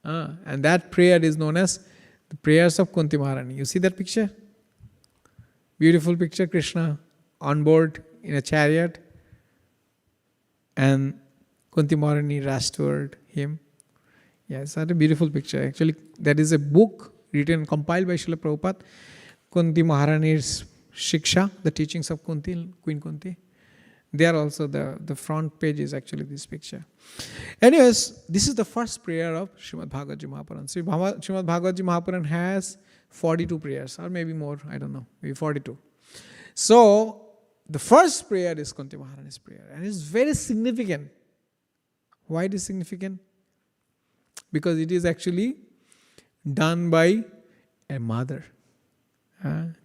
And that prayer is known as the prayers of Kunti Maharani. You see that picture? Beautiful picture, Krishna on board in a chariot, and Kunti Maharani rushed toward him. Yeah, it's such a beautiful picture. Actually, there is a book compiled by Srila Prabhupada, Kunti Maharani's Shiksha, the teachings of Kunti, Queen Kunti. There also the front page is actually this picture. Anyways, this is the first prayer of Srimad Bhagavad Gita Mahapuran. So Srimad Bhagavad Gita Mahapuran has 42 prayers, or maybe more, I don't know, maybe 42. So the first prayer is Kunti Maharani's prayer, and it's very significant. Why it is significant? Because it is actually done by a mother.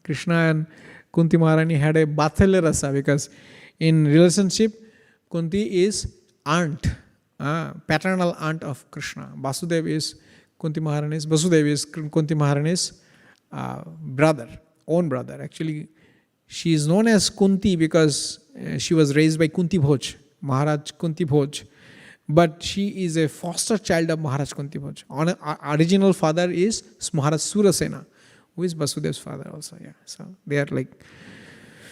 Krishna and Kunti Maharani had a Bathalya Rasa, because in relationship, Kunti is aunt, paternal aunt of Krishna. Vasudeva is Kunti Maharani's brother, own brother. Actually, she is known as Kunti because she was raised by Kunti Bhoj, Maharaj Kunti Bhoj. But she is a foster child of Maharaj Kunti Bhoj. Original father is Maharaj Surasena, who is Vasudeva's father also. Yeah, so they are like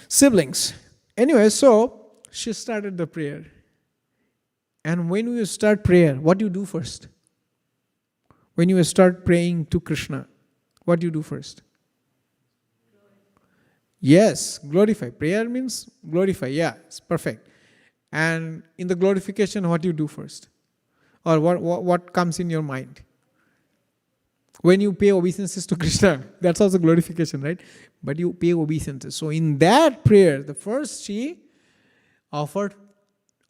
siblings. Anyway, so she started the prayer. And when you start prayer, what do you do first? When you start praying to Krishna, what do you do first? Yes, glorify. Prayer means glorify. Yeah, it's perfect. And in the glorification, what do you do first? Or what comes in your mind? When you pay obeisances to Krishna, that's also glorification, right? But you pay obeisances. So in that prayer, the first she offered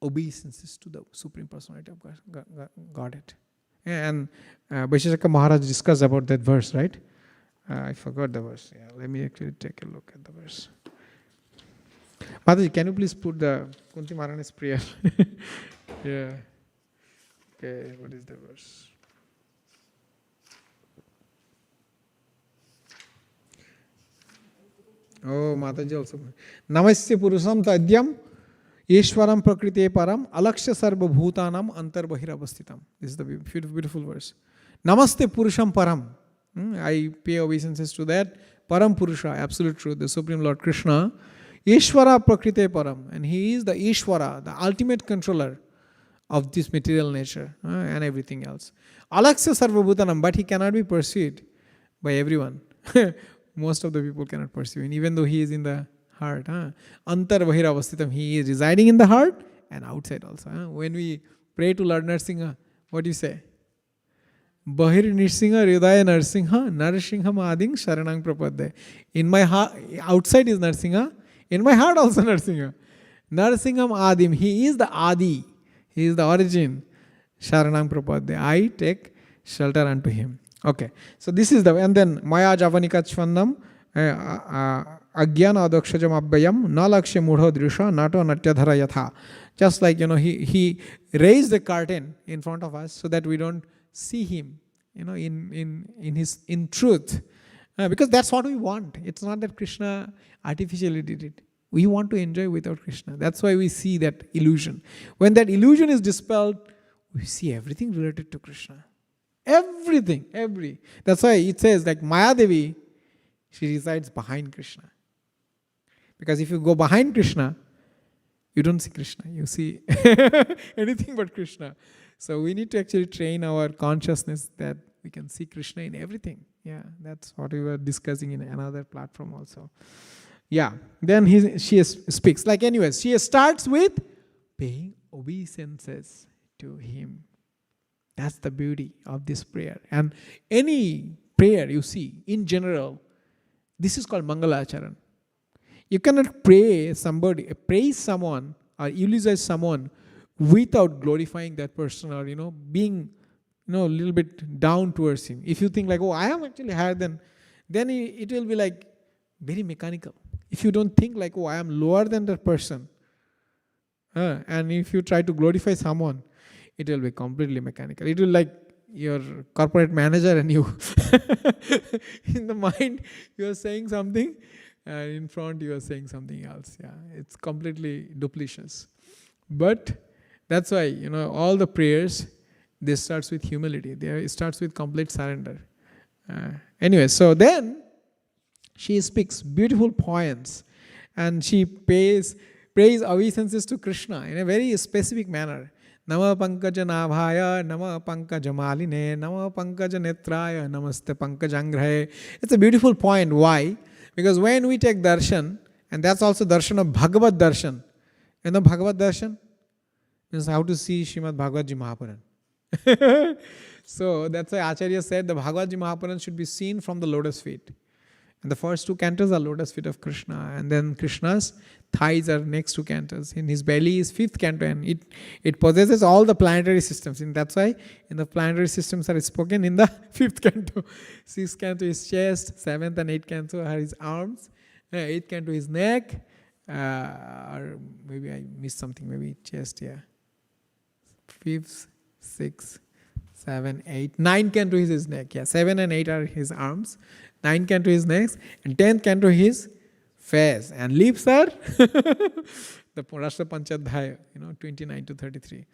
obeisances to the Supreme Personality of Godhead. And Vaisheshika Maharaj discussed about that verse, right? I forgot the verse. Yeah, let me actually take a look at the verse. Mataji, can you please put the Kunti Maharani's prayer? Yeah. Okay, what is the verse? Oh, Mataji also. Namasya Purusham Tadyam Ishwaram Prakrite Param Alaksha Sarva Bhutanam Antar Bahiravastitam. This is the beautiful verse. Namaste Purusham Param. I pay obeisances to that. Param Purusha, absolute truth, the Supreme Lord Krishna. Ishvara Prakrite Param. And he is the Ishvara, the ultimate controller of this material nature and everything else. Alaksha Sarva Bhutanam, but he cannot be pursued by everyone. Most of the people cannot pursue him, even though he is in the heart. Antar Bahiravastitam, he is residing in the heart and outside also. When we pray to Lord Narsingha, what do you say? Bahir Nirsinha Hridaya Narsingha Narsingham Ading Sharanang Prapadde. In my heart, outside is Narsingha, in my heart also Narsingha. Narsingham Adim, he is the Adi, he is the origin. Sharanang Prapadde, I take shelter unto him. Okay, so this is the, and then Maya Javanika Chvannam Agyana Adakshajam Abbayam Nalakshe Mudho Drisha Nato Natyadhara Yatha. Just like, he raised the curtain in front of us so that we don't see him, in truth. Because that's what we want. It's not that Krishna artificially did it. We want to enjoy without Krishna. That's why we see that illusion. When that illusion is dispelled, we see everything related to Krishna. Everything, That's why it says like Maya Devi, she resides behind Krishna. Because if you go behind Krishna, you don't see Krishna. You see anything but Krishna. So we need to actually train our consciousness that we can see Krishna in everything. Yeah, that's what we were discussing in another platform also. Yeah, then she speaks. Like anyways, she starts with paying obeisances to him. That's the beauty of this prayer. And any prayer you see, in general, this is called Mangala Acharan. You cannot praise someone or eulogize someone without glorifying that person, or being a little bit down towards him. If you think like, oh, I am actually higher than, then it will be like very mechanical. If you don't think like, oh, I am lower than that person, and if you try to glorify someone, it will be completely mechanical. It will like your corporate manager, and you in the mind you are saying something, and in front you are saying something else. Yeah, it's completely duplicious. But that's why all the prayers, they starts with humility. It starts with complete surrender. Anyway, so then she speaks beautiful poems, and she praise obeisances to Krishna in a very specific manner. Nama pankaja nabhaya, nama pankaja maline, nama pankaja netraya, namaste pankajangrahe. It's a beautiful point. Why? Because when we take darshan, and that's also darshan of Bhagavad darshan. Bhagavad darshan means how to see Srimad Bhagavad Ji Mahapuran. So that's why Acharya said the Bhagavad Ji Mahapuran should be seen from the lotus feet. And the first two cantos are lotus feet of Krishna, and then Krishna's thighs are next two cantos. In his belly is fifth canto, and it possesses all the planetary systems. And that's why in the planetary systems are spoken in the fifth canto. Sixth canto is chest, seventh and eighth canto are his arms, eighth canto is neck, or maybe I missed something, maybe chest, yeah. Fifth, sixth, 7, 8, 9 canto is his neck. Yeah, 7 and 8 are his arms. 9 canto is neck, and 10th canto his face. And lips are the Rashtra Panchadhyaya, 29 to 33.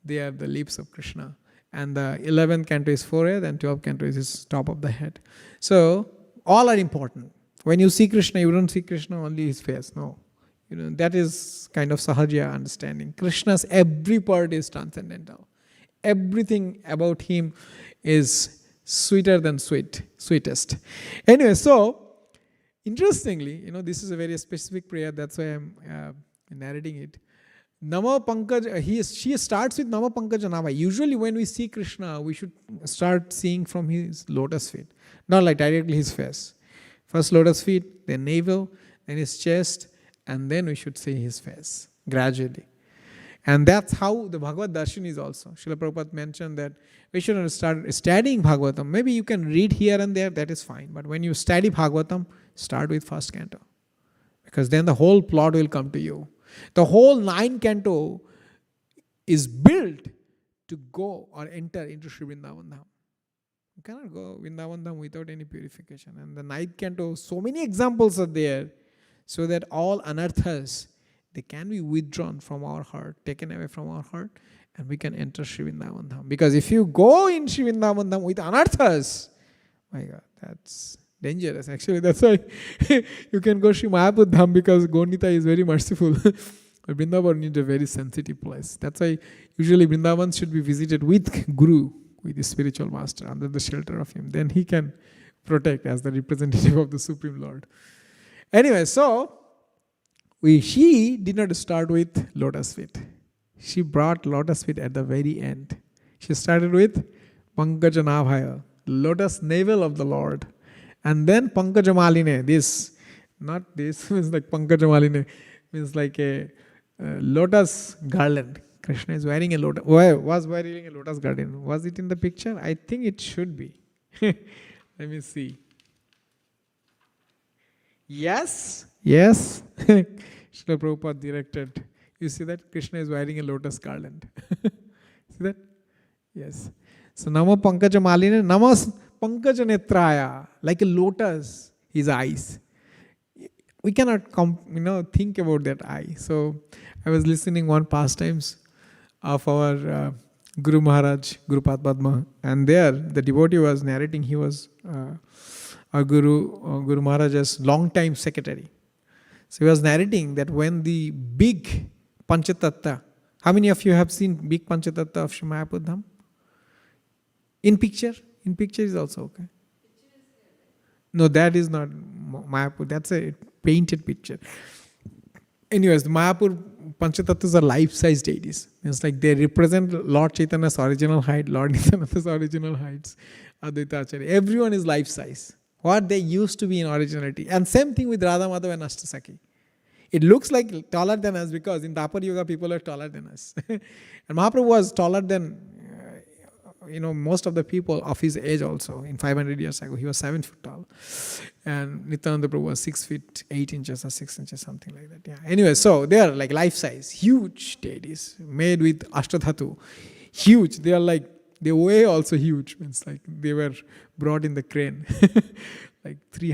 They are the lips of Krishna. And the 11th canto is forehead, and 12th canto is his top of the head. So all are important. When you see Krishna, you don't see Krishna only his face. No. That is kind of Sahaja understanding. Krishna's every part is transcendental. Everything about him is sweeter than sweetest. Anyway, so interestingly, this is a very specific prayer. That's why I'm narrating it. Nama Pankaj, she starts with Nama Pankaja Nama. Usually when we see Krishna, we should start seeing from his lotus feet. Not like directly his face. First lotus feet, then navel, then his chest, and then we should see his face, gradually. And that's how the Bhagavad Darshan is also. Srila Prabhupada mentioned that we should start studying Bhagavatam. Maybe you can read here and there, that is fine. But when you study Bhagavatam, start with first canto. Because then the whole plot will come to you. The whole 9 canto is built to go or enter into Sri Vrindavan Dham. You cannot go Vrindavan Dham without any purification. And the 9th canto, so many examples are there, so that all anarthas, they can be withdrawn from our heart, taken away from our heart, and we can enter Sri Vrindavan Dham. Because if you go in Sri Vrindavan Dham with anarthas, my God, that's dangerous. Actually, that's why you can go Sri Mayapur Dham, because Gaunita is very merciful. But Vrindavan is a very sensitive place. That's why usually Vrindavan should be visited with Guru, with the spiritual master, under the shelter of him. Then he can protect as the representative of the Supreme Lord. Anyway, so she did not start with lotus feet. She brought lotus feet at the very end. She started with Pankaja Nabhaya, lotus navel of the Lord. And then Pankaja Maline, this, not this, means like Pankaja Maline, means like a lotus garland. Krishna is wearing a lotus, was wearing a lotus garland. Was it in the picture? I think it should be. Let me see. Yes. Srila Prabhupada directed. You see that? Krishna is wearing a lotus garland. See that? Yes. So Nama Pankaja Maline, Nama Pankaja Netraya, like a lotus, his eyes. We cannot think about that eye. So I was listening one pastimes of our Guru Maharaj, Guru Padma, and there the devotee was narrating. He was our Guru Maharaj's long-time secretary. So he was narrating that when the big Panchatattva, how many of you have seen big Panchatattva of Sri Mayapur Dham? In picture? In picture is also okay. No, that is not Mayapur. That's a painted picture. Anyways, the Mayapur Panchatattvas are life-size deities. It's like they represent Lord Chaitanya's original height, Lord Nityananda's original heights, Advaita Acharya. Everyone is life-size. What they used to be in originality. And same thing with Radha Madhava and Ashtasakhi. It looks like taller than us because in Dapar Yoga people are taller than us. And Mahaprabhu was taller than most of the people of his age also. In 500 years ago, he was 7 feet tall. And Nityananda Prabhu was 6 feet 8 inches or 6 inches, something like that. Yeah. Anyway, so they are like life size, huge deities made with Ashtadhatu. Huge. They are like, they weigh also huge. Means like they were brought in the crane. Like 3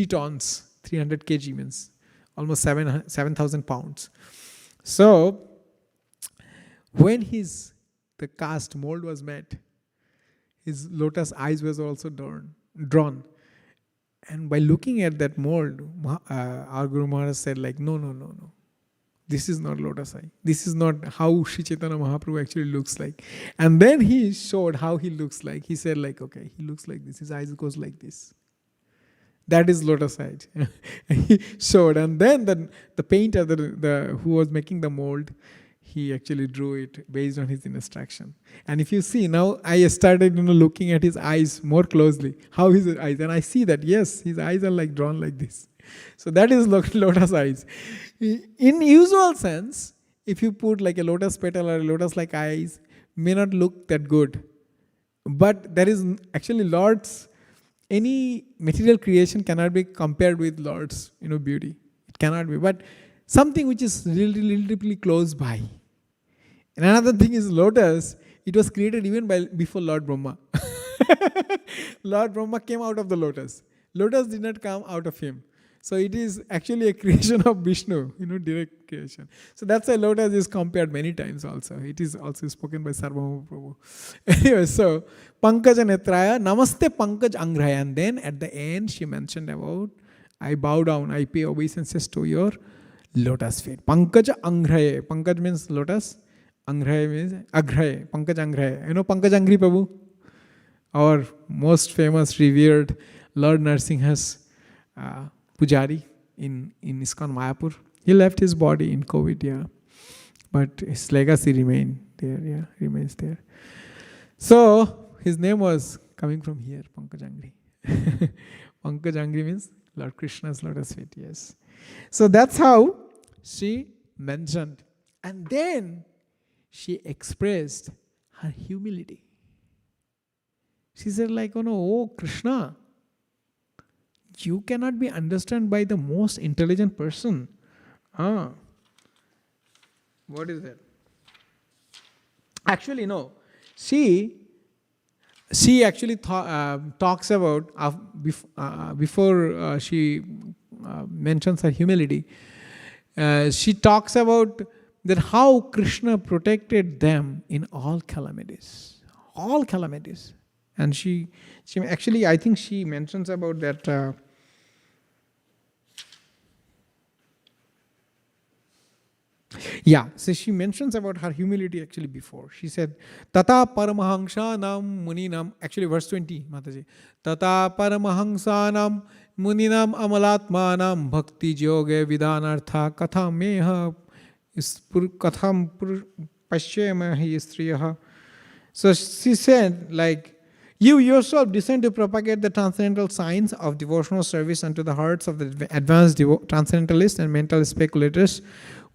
tons, 300 kg means almost 7,000 pounds. So when the cast mold was made, his lotus eyes was also drawn. And by looking at that mold, our Guru Maharaj said like, no. This is not lotus eye. This is not how Sri Chaitanya Mahaprabhu actually looks like. And then he showed how he looks like. He said like, okay, he looks like this. His eyes goes like this. That is lotus eye. He showed. And then the painter, who was making the mold, he actually drew it based on his instruction. And if you see, now I started looking at his eyes more closely. How his eyes. And I see that, yes, his eyes are like drawn like this. So that is lotus eyes. In usual sense, if you put like a lotus petal or a lotus-like eyes, may not look that good. But there is actually Lord's, any material creation cannot be compared with Lord's beauty. It cannot be. But something which is relatively close by. And another thing is lotus, it was created even before Lord Brahma. Lord Brahma came out of the lotus. Lotus did not come out of him. So it is actually a creation of Vishnu, direct creation. So that's why lotus is compared many times also. It is also spoken by Sarvabhauma Prabhu. Anyway, so Pankaja Netraya, Namaste Pankaj Angraya. And then at the end she mentioned about, I bow down, I pay obeisances to your lotus feet. Pankaja Angraya. Pankaj means lotus. Angraya means Agraya. Pankaj Angraya. Pankaj Angri Prabhu? Our most famous, revered Lord Narsingha's Pujari in ISKCON Mayapur. He left his body in COVID, yeah. But his legacy remains there. So his name was coming from here, Pankaj Angri. Pankaj Angri means Lord Krishna's lotus feet, yes. So that's how she mentioned. And then she expressed her humility. She said like, oh Krishna, you cannot be understood by the most intelligent person. What is that? Actually, no. She actually talks about, before she mentions her humility, she talks about that how Krishna protected them in all calamities. All calamities. And she actually, I think she mentions about that. So she mentions about her humility actually before. She said, Tata Paramahansanam Muninam, actually verse 20, Mataji. Tata Paramahansanam Muninam Amalatmanam Bhakti Yoga Vidanartha Katha Meha Katham Pashyamahi Striyaha. So she said, like, you yourself descend to propagate the transcendental science of devotional service unto the hearts of the advanced transcendentalists and mental speculators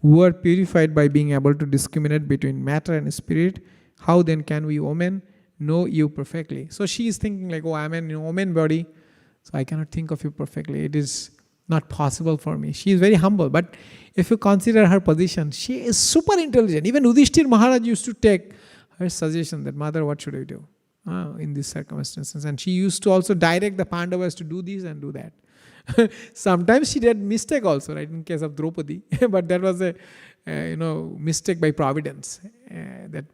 who are purified by being able to discriminate between matter and spirit. How then can we women know you perfectly? So she is thinking like, oh, I'm an woman body, so I cannot think of you perfectly. It is not possible for me. She is very humble. But if you consider her position, she is super intelligent. Even Udhishthir Maharaj used to take her suggestion that, Mother, what should I do in these circumstances? And she used to also direct the Pandavas to do this and do that. Sometimes she did mistake also, right? In case of Draupadi, but that was a mistake by Providence. That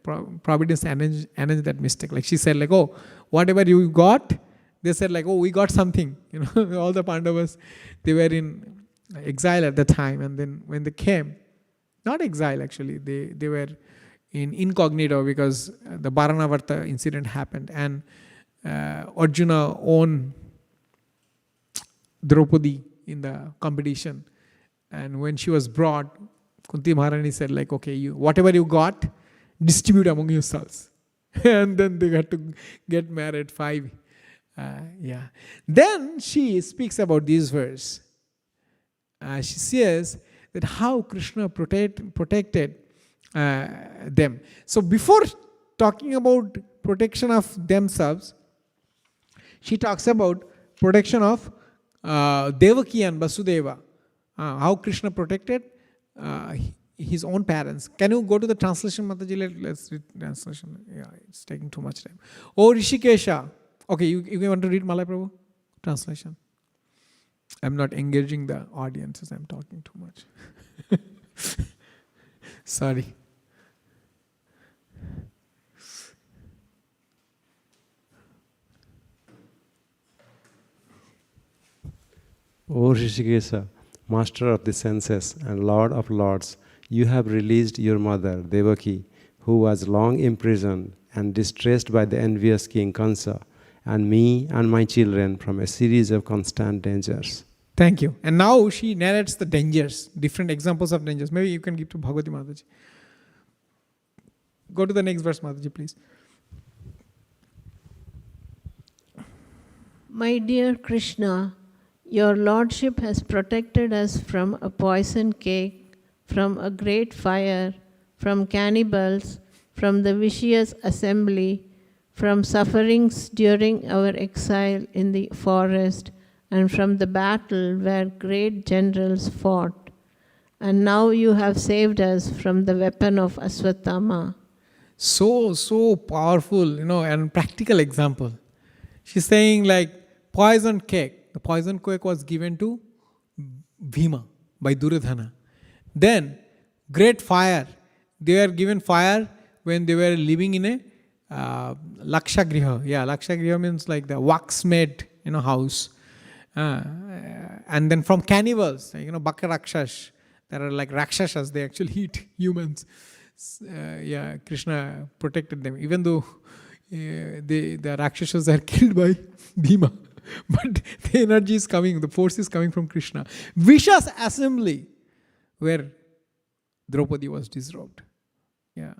Providence arranged that mistake. Like she said, like, oh, whatever you got, they said like, oh, we got something. All the Pandavas, they were in exile at the time, and then when they came, not exile actually, they were in incognito because the Baranavarta incident happened, and Arjuna owned Draupadi in the competition. And when she was brought, Kunti Maharani said like, okay, whatever you got, distribute among yourselves. And then they got to get married 5. Then she speaks about this verse. She says that how Krishna protected them. So before talking about protection of themselves, she talks about protection of Devaki and Vasudeva. How Krishna protected his own parents. Can you go to the translation, Mataji? Let's read translation. Yeah, it's taking too much time. Oh, Rishikesha. Okay, you want to read Malay Prabhu? Translation. I'm not engaging the audiences. I'm talking too much. Sorry. O Rishikesha, master of the senses and lord of lords, you have released your mother, Devaki, who was long imprisoned and distressed by the envious king Kansa, and me and my children from a series of constant dangers. Thank you. And now she narrates the dangers, different examples of dangers. Maybe you can give to Bhagavati Mataji. Go to the next verse, Mataji, please. My dear Krishna, your lordship has protected us from a poison cake, from a great fire, from cannibals, from the vicious assembly, from sufferings during our exile in the forest, and from the battle where great generals fought. And now you have saved us from the weapon of Aswatthama. So powerful, and practical example. She's saying like poison cake. The poison cake was given to Bhima by Duryodhana. Then great fire. They were given fire when they were living in a Lakshagriha. Yeah, Lakshagriha means like the wax-made house. And then from cannibals, Baka Rakshash. There are like Rakshashas, they actually eat humans. Krishna protected them. Even though the Rakshashas are killed by Bhima. But the energy is coming, the force is coming from Krishna. Vicious assembly where Draupadi was disrobed. Yeah.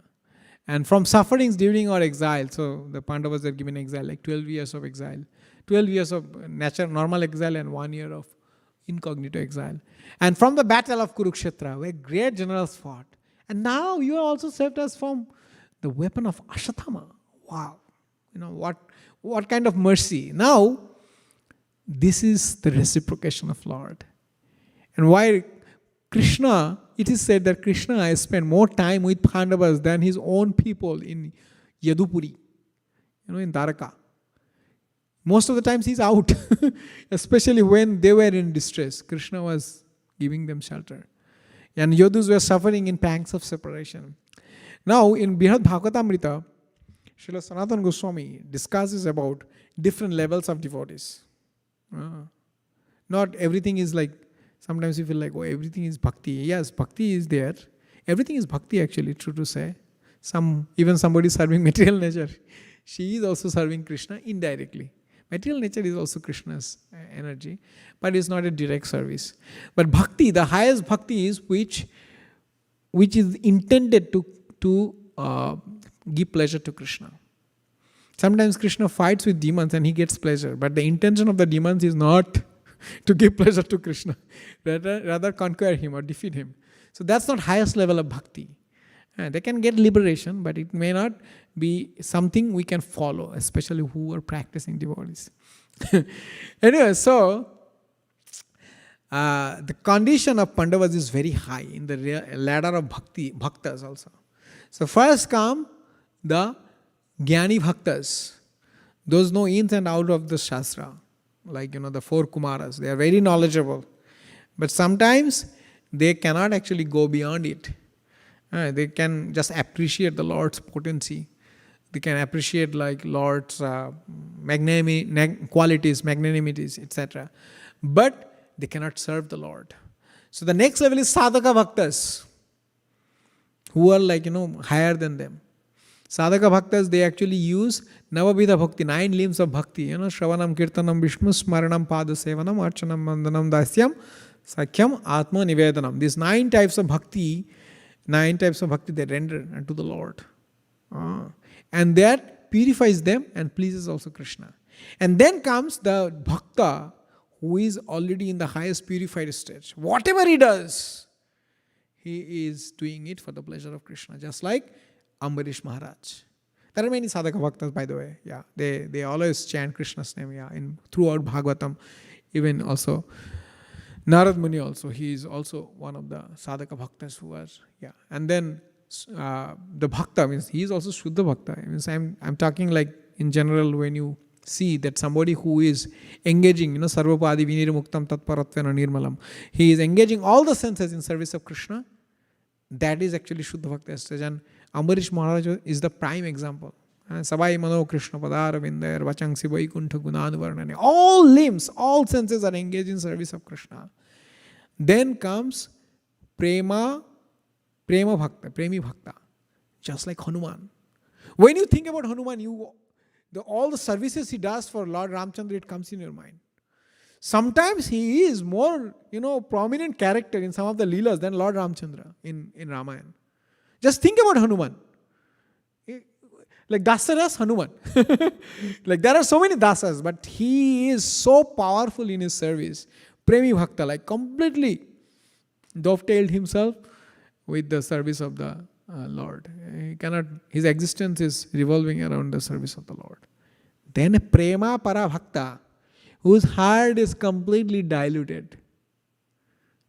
And from sufferings during our exile, so the Pandavas are given exile, like 12 years of exile. 12 years of normal exile and 1 year of incognito exile. And from the battle of Kurukshetra, where great generals fought. And now you have also saved us from the weapon of Ashatthama. Wow. What kind of mercy. Now, this is the reciprocation of Lord. And why Krishna, it is said that Krishna has spent more time with Pandavas than his own people in Yadupuri, in Dwaraka. Most of the times he's out, especially when they were in distress. Krishna was giving them shelter. And Yadus were suffering in pangs of separation. Now, in Brihad Bhagavatamrita, Srila Sanatana Goswami discusses about different levels of devotees. Not everything is like, sometimes you feel like, everything is bhakti. Yes, bhakti is there. Everything is bhakti actually, true to say. Even somebody serving material nature, she is also serving Krishna indirectly. Material nature is also Krishna's energy, but it's not a direct service. But bhakti, the highest bhakti is which is intended to give pleasure to Krishna. Sometimes Krishna fights with demons and he gets pleasure, but the intention of the demons is not to give pleasure to Krishna, rather conquer him or defeat him. So that's not highest level of bhakti. They can get liberation, but it may not be something we can follow, especially who are practicing devotees. Anyway, so the condition of Pandavas is very high in the ladder of bhaktas also. So first come the Jnani Bhaktas. Those know ins and out of the Shastra. Like, the 4 Kumaras. They are very knowledgeable. But sometimes they cannot actually go beyond it. They can just appreciate the Lord's potency. They can appreciate like Lord's qualities, magnanimities, etc. But they cannot serve the Lord. So the next level is Sadhaka Bhaktas, who are like, higher than them. Sadhaka Bhaktas, they actually use Navavidha Bhakti, 9 limbs of Bhakti. Shravanam, Kirtanam, Vishnu, Smaranam, Pada Sevanam, Archanam, Mandanam, Dasyam, Sakyam, Atma, Nivedanam. These 9 types of Bhakti they render unto the Lord. And that purifies them and pleases also Krishna. And then comes the Bhakta who is already in the highest purified stage. Whatever he does, he is doing it for the pleasure of Krishna, just like Ambarish Maharaj. There are many sadhaka bhaktas, by the way. Yeah, they always chant Krishna's name. Yeah, throughout Bhagavatam, even also Narad Muni also. He is also one of the sadhaka bhaktas who was. Yeah, and then the bhakta means he is also Shuddha bhakta. Means I'm talking like in general when you see that somebody who is engaging, sarvapadi vinirmuktam tatparatvena nirmalam. He is engaging all the senses in service of Krishna. That is actually Shuddha bhakta stage. And Ambarish Maharaj is the prime example. Sabai mano Krishna padara vindayar vachangsi vaikuntha gunanuvarnane. All limbs, all senses are engaged in service of Krishna. Then comes prema bhakta, premi bhakta. Just like Hanuman. When you think about Hanuman, all the services he does for Lord Ramchandra, it comes in your mind. Sometimes he is more, prominent character in some of the Leelas than Lord Ramchandra in Ramayana. Just think about Hanuman. Like Dasaras Hanuman. Like there are so many Dasas, but he is so powerful in his service. Premi Bhakta, like completely dovetailed himself with the service of the Lord. His existence is revolving around the service of the Lord. Then Prema Para Bhakta, whose heart is completely diluted.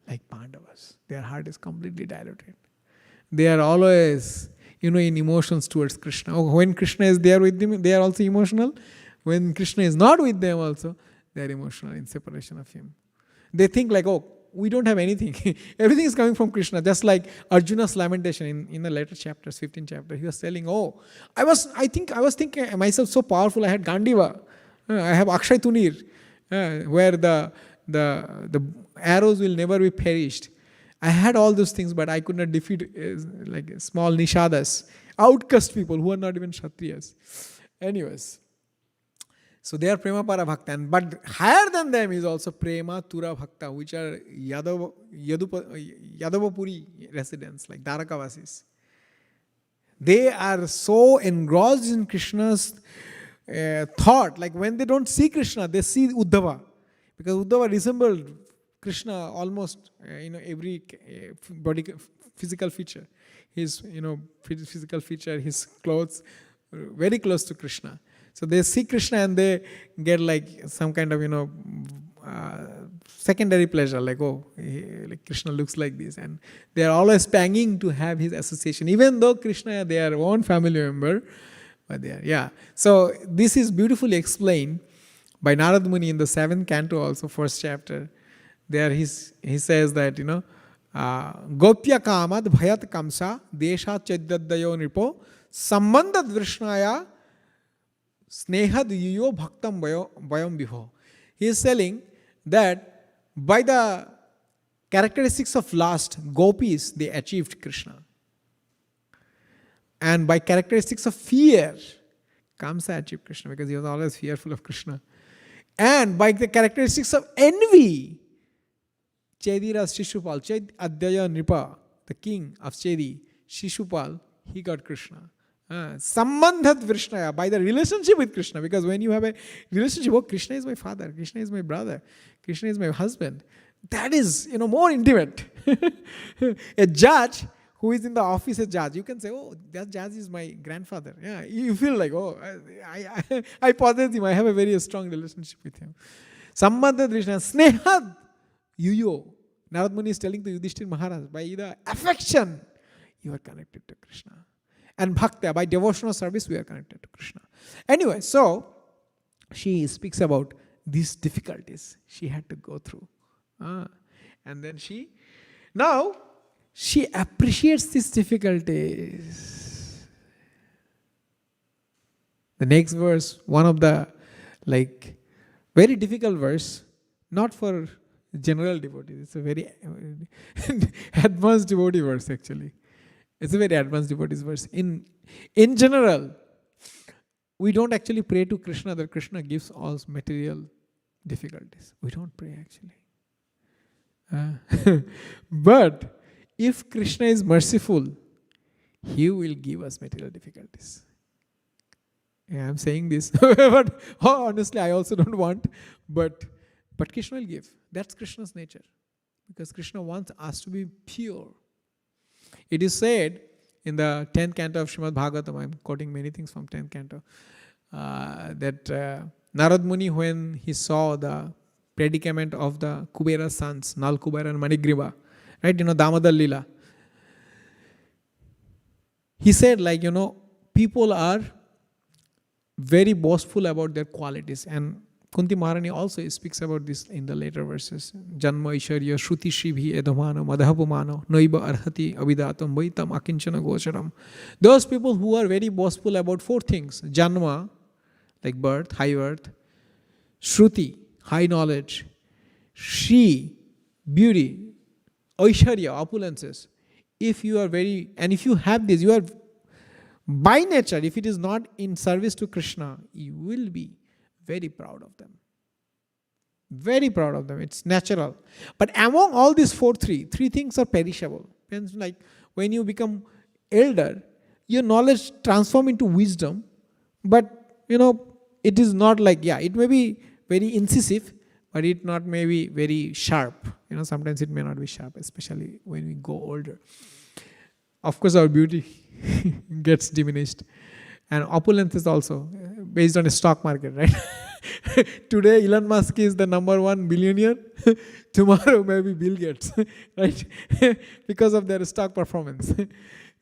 Like Pandavas, their heart is completely diluted. They are always, in emotions towards Krishna. When Krishna is there with them, they are also emotional. When Krishna is not with them also, they are emotional in separation of him. They think like, we don't have anything. Everything is coming from Krishna. Just like Arjuna's lamentation in the later chapters, 15th chapter. He was telling, I was thinking myself so powerful. I had Gandiva. I have Akshay Tunir, where the arrows will never be perished. I had all those things, but I could not defeat like small nishadas, outcast people who are not even Kshatriyas. Anyways, so they are Prema Para Bhakta. But higher than them is also Prema Tura Bhakta, which are Yadavapuri residents, like Dwarakavasis. They are so engrossed in Krishna's thought, like when they don't see Krishna, they see Uddhava. Because Uddhava resembled Krishna almost, every body physical feature. His, physical feature, his clothes, very close to Krishna. So they see Krishna and they get like some kind of, secondary pleasure, like, like Krishna looks like this. And they are always panging to have his association, even though Krishna, their own family member, but they are, yeah. So this is beautifully explained by Narad Muni in the 7th canto also, 1st chapter. There he says that, Gopya kamad bhayat kamsa desha cheddadayo nipo sambandhat vrishnaya snehad yuyo bhaktam vayam viho. He is telling that by the characteristics of lust, gopis, they achieved Krishna. And by characteristics of fear, Kamsa achieved Krishna because he was always fearful of Krishna. And by the characteristics of envy, Chedira's Shishupal, Ched Adhyaya Nipa, the king of Chedi, Shishupal, he got Krishna. Sambandhat Vrishnaya, by the relationship with Krishna, because when you have a relationship, Krishna is my father, Krishna is my brother, Krishna is my husband, that is, more intimate. A judge who is in the office a judge, you can say, that judge is my grandfather. Yeah, you feel like, I possess him, I have a very strong relationship with him. Sambandhat Vrishnaya, Snehad Yuyo. Narad Muni is telling to Yudhishthir Maharaj, by the affection, you are connected to Krishna. And bhakta, by devotional service, we are connected to Krishna. Anyway, so she speaks about these difficulties she had to go through. And then she appreciates these difficulties. The next verse, one of the very difficult verse, not for general devotees. It's a very advanced devotee verse actually. It's a very advanced devotee's verse. In general, we don't actually pray to Krishna that Krishna gives us material difficulties. We don't pray actually. But if Krishna is merciful, he will give us material difficulties. Yeah, I'm saying this, but honestly, I also don't want. But Krishna will give. That's Krishna's nature, because Krishna wants us to be pure. It is said in the 10th canto of Srimad Bhagavatam, I'm quoting many things from 10th canto, that Narad Muni, when he saw the predicament of the Kubera's sons, Nal Kubera and Manigriva, right, Damodar Lila, he said, people are very boastful about their qualities. And Kunti Maharani also speaks about this in the later verses. Janma Aishwarya Shruti Shibhi Edhamano Madhapumano Noiba Arhati Avidatam Vaitam Akinchana Gocharam. Those people who are very boastful about 4 things. Janma, like birth, high birth. Shruti, high knowledge. Shri, beauty. Aishwarya, opulences. If you are if you have this, you are by nature, if it is not in service to Krishna, you will be very proud of them. Very proud of them. It's natural. But among all these three things are perishable. Like when you become elder, your knowledge transforms into wisdom. But, it is not like, it may be very incisive, but it not may be very sharp. Sometimes it may not be sharp, especially when we go older. Of course, our beauty gets diminished. And opulence is also based on a stock market, right? Today, Elon Musk is the number 1 billionaire. Tomorrow, maybe Bill Gates, right? Because of their stock performance.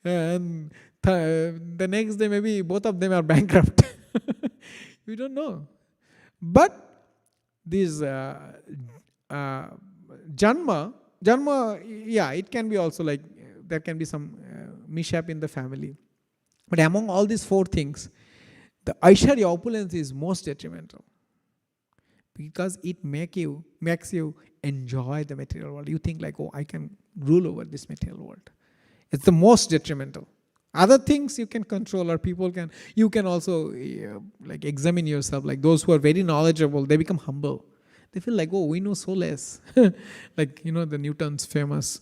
And the next day, maybe both of them are bankrupt. We don't know. But this Janma, it can be also like, there can be some mishap in the family. But among all these 4 things, the Aishwarya, opulence, is most detrimental. Because it makes you enjoy the material world. You think like, I can rule over this material world. It's the most detrimental. Other things you can control, or you can also examine yourself. Like those who are very knowledgeable, they become humble. They feel like, we know so less. Like, the Newton's famous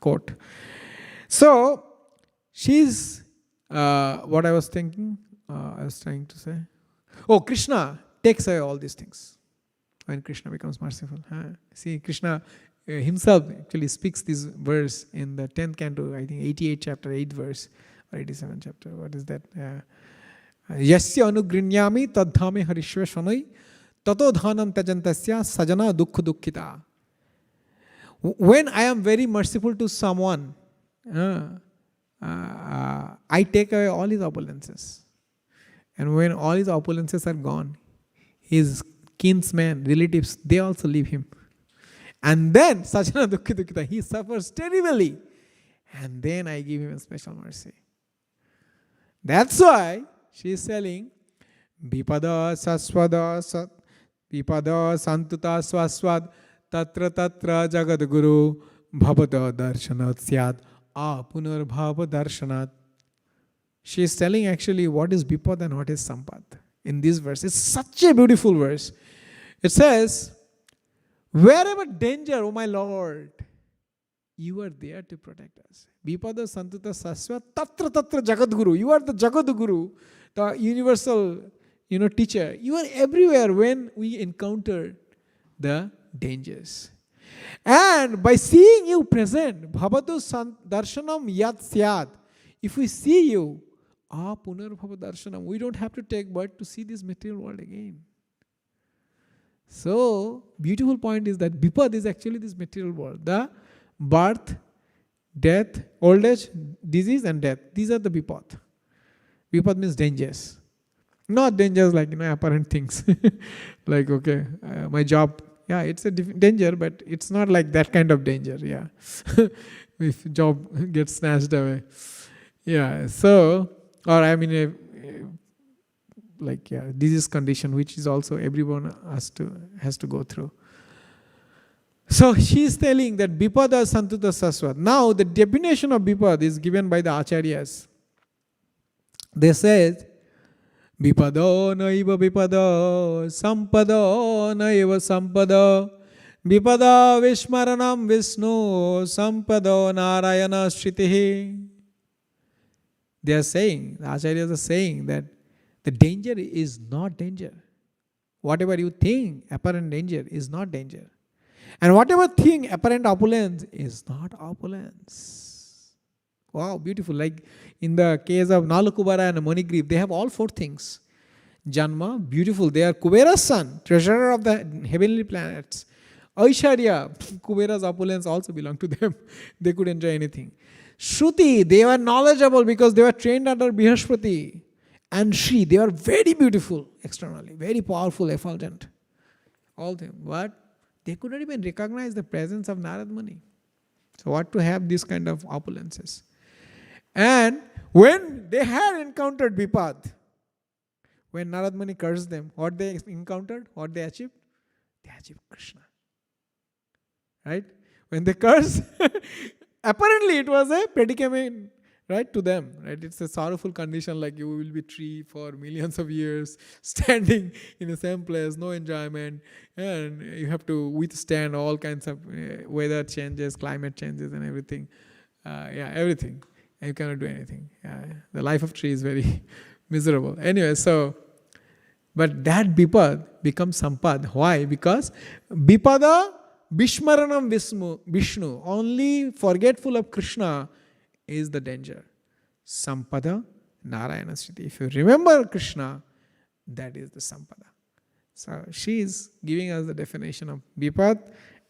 quote. So, she's, what I was thinking, I was trying to say. Krishna takes away all these things when Krishna becomes merciful. See, Krishna himself actually speaks this verse in the 10th canto, I think 88 chapter, 8 verse, or 87 chapter. What is that? Yasya anugrinyami tadhame harishva shanoi tato dhanam tajantasya sajana dukkha dukkhita. When I am very merciful to someone, I take away all his opulences. And when all his opulences are gone, his kinsmen, relatives, they also leave him. And then, Sajana Dukkha Dukkita, he suffers terribly. And then I give him a special mercy. That's why she is telling, Vipada Saswada Vipada Santuta Swaswad Tatra Tatra Jagadguru Bhavata Darshanat Syad Punar Bhava Darshanat. She is telling actually what is Bipad and what is Sampad in this verse. It's such a beautiful verse. It says, wherever danger, O my Lord, you are there to protect us. Vipada Santuta Saswa Tatra Tatra Jagadguru. You are the Jagadguru, the universal teacher. You are everywhere when we encounter the dangers. And by seeing you present, Bhavatu Darshanam Yat Syad. If we see you, Punar Bhava Darshanam, we don't have to take birth to see this material world again. So, beautiful point is that Bipad is actually this material world. The birth, death, old age, disease and death. These are the Bipad. Bipad means dangers. Not dangers like, apparent things. Like, my job, it's a danger, but it's not like that kind of danger, if job gets snatched away. So, or I'm in a disease condition, which is also everyone has to go through. So she is telling that Bipada Santuta Saswat. Now the definition of Bipad is given by the Acharyas. They say, Bipado naiva Bipado, Sampado naiva Sampada, Bipada Vishmaranam Vishnu, Sampado Narayana Shritihi. They are saying, the Acharyas are saying that the danger is not danger. Whatever you think apparent danger is not danger. And whatever thing apparent opulence is not opulence. Wow, beautiful. Like in the case of Nalakubara and Manigriv, they have all 4 things. Janma, beautiful. They are Kubera's son, treasurer of the heavenly planets. Aishwarya, Kubera's opulence also belonged to them. They could enjoy anything. Shruti, they were knowledgeable because they were trained under Brihaspati. And Shri, they are very beautiful externally, very powerful, effulgent. All them. But they could not even recognize the presence of Narad Muni. So what to have these kind of opulences? And when they had encountered Vipad, when Narad Muni cursed them, what they encountered, what they achieved? They achieved Krishna. Right? When they cursed, apparently it was a predicament, right, to them. Right? It's a sorrowful condition, like you will be tree for millions of years, standing in the same place, no enjoyment, and you have to withstand all kinds of weather changes, climate changes and everything. Everything. And you cannot do anything. The life of tree is very miserable. Anyway, but that Bipad becomes Sampad. Why? Because Bipada Bishmaranam Vishnu, only forgetful of Krishna is the danger. Sampada Narayana Sriti. If you remember Krishna, that is the Sampada. So she is giving us the definition of Bipad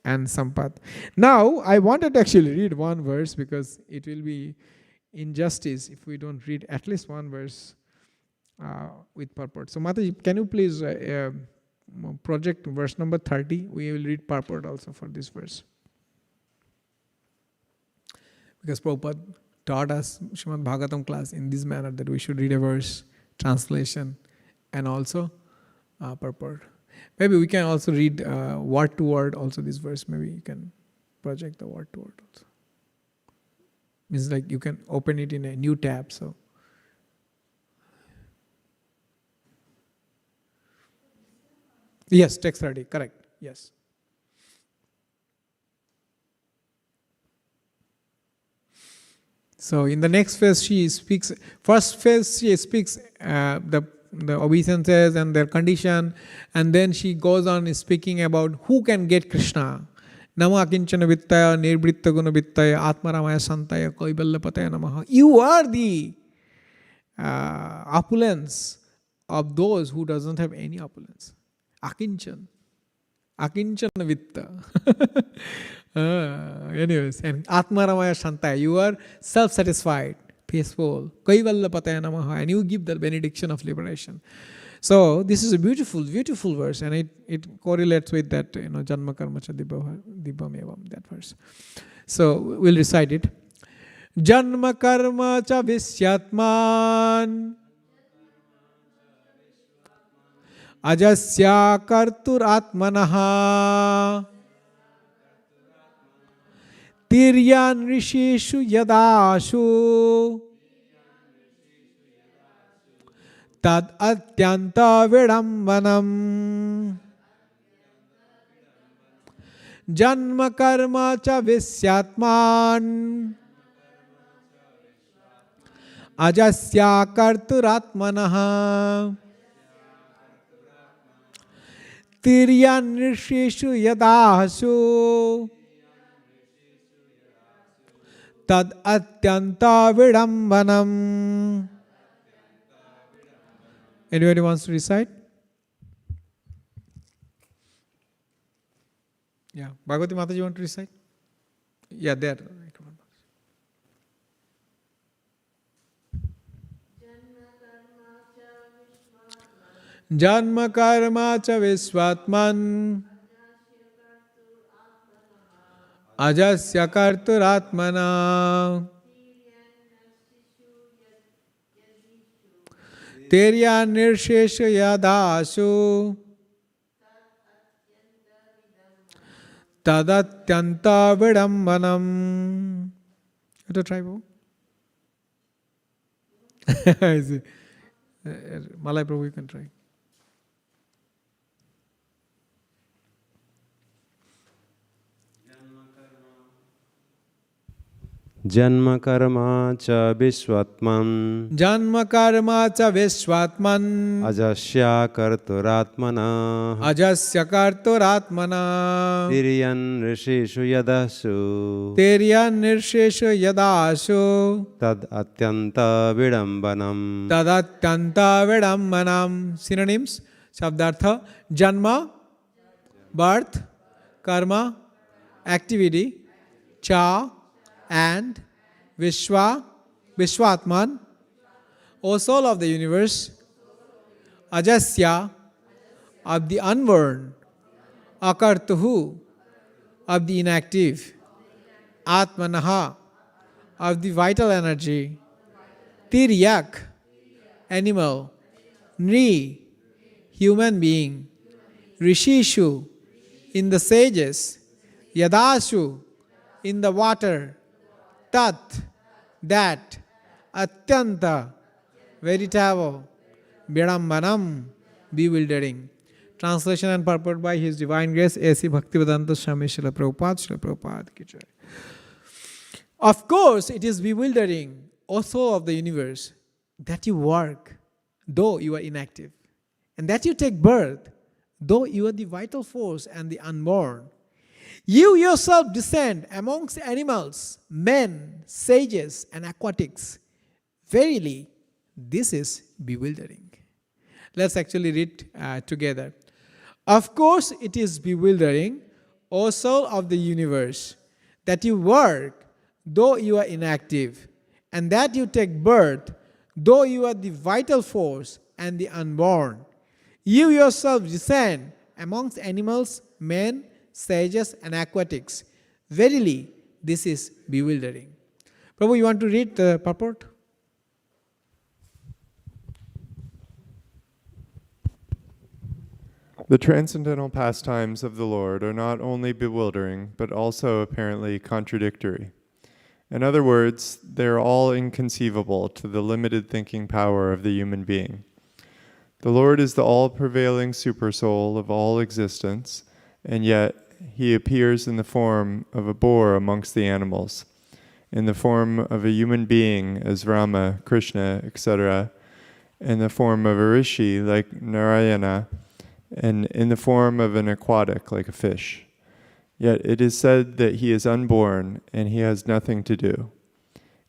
and Sampad. Now, I wanted to actually read one verse because it will be injustice if we don't read at least one verse with purport. So Mataji, can you please project verse number 30? We will read purport also for this verse. Because Prabhupada taught us Srimad Bhagavatam class in this manner that we should read a verse, translation, and also purport. Maybe we can also read word to word also this verse. Maybe you can project the word to word also. Means like you can open it in a new tab. So yes, text 30, correct. Yes. So in the next phase she speaks, first phase she speaks the obeisances and their condition, and then she goes on speaking about who can get Krishna. Namo akinchana vittaya nirbritta guna vittaya atmaramaya santaya koiballapataya namaha. You are the opulence of those who doesn't have any opulence. Akinchan. Akinchana vitta. Anyways, and Atmaramaya Shantaya, you are self-satisfied, peaceful. Kaivallapataya namaha, and you give the benediction of liberation. So this is a beautiful, beautiful verse, and it correlates with that, Janma Karma Cha Dibbam Evam, that verse. So we'll recite it. Janma Karma Cha Visyatman Ajasya Kartur Atmanaha Tiryan Risheshu Yadashu Tad Atyanta Vidambanam Janma Karma Cha Visyatman Ajasya Karturatmanaha Tiryan Risheshu Yadashu Tad Atyanta Vidambanam. Anybody wants to recite? Yeah. Bhagavati Mataji, you want to recite? Yeah, there. Janma karma cha visvatman ajasya karturatmana terya nirshesha yadashu tadatyanta vidambanam. You have to try, Prabhu. Malay Prabhu, you can try. Janma karma cha vishwatman Janma karma cha vishwatman ajasya karturatmana ajasya karturatmana Tiryan risheshu yadasu teryan nirsheshu yadashu tad atyanta vidambanam. tadatyanta vedammanam. Synonyms, Shabdartha: Janma, birth, karma, activity, cha, and Vishwatman, O soul of the universe, Ajasya, of the unborn, Akartuhu, of the inactive, Atmanaha, of the vital energy, Tiryak, animal, Nri, human being, Rishishu, in the sages, Yadashu, in the water, Tat, that, Atyanta, veritable, Vidambanam, bewildering. Translation and purport by His Divine Grace A.C. Bhaktivedanta Swami Srila Prabhupada ki jai. Of course, it is bewildering, O soul of the universe, that you work, though you are inactive, and that you take birth, though you are the vital force and the unborn. You yourself descend amongst animals, men, sages, and aquatics. Verily, this is bewildering. Let's actually read together. Of course, it is bewildering, O soul of the universe, that you work, though you are inactive, and that you take birth, though you are the vital force and the unborn. You yourself descend amongst animals, men, sages, and aquatics. Verily, this is bewildering. Prabhu, you want to read the purport? The transcendental pastimes of the Lord are not only bewildering, but also apparently contradictory. In other words, they are all inconceivable to the limited thinking power of the human being. The Lord is the all-prevailing supersoul of all existence, and yet He appears in the form of a boar amongst the animals, in the form of a human being as Rama, Krishna, etc., in the form of a rishi like Narayana, and in the form of an aquatic like a fish. Yet it is said that He is unborn and He has nothing to do.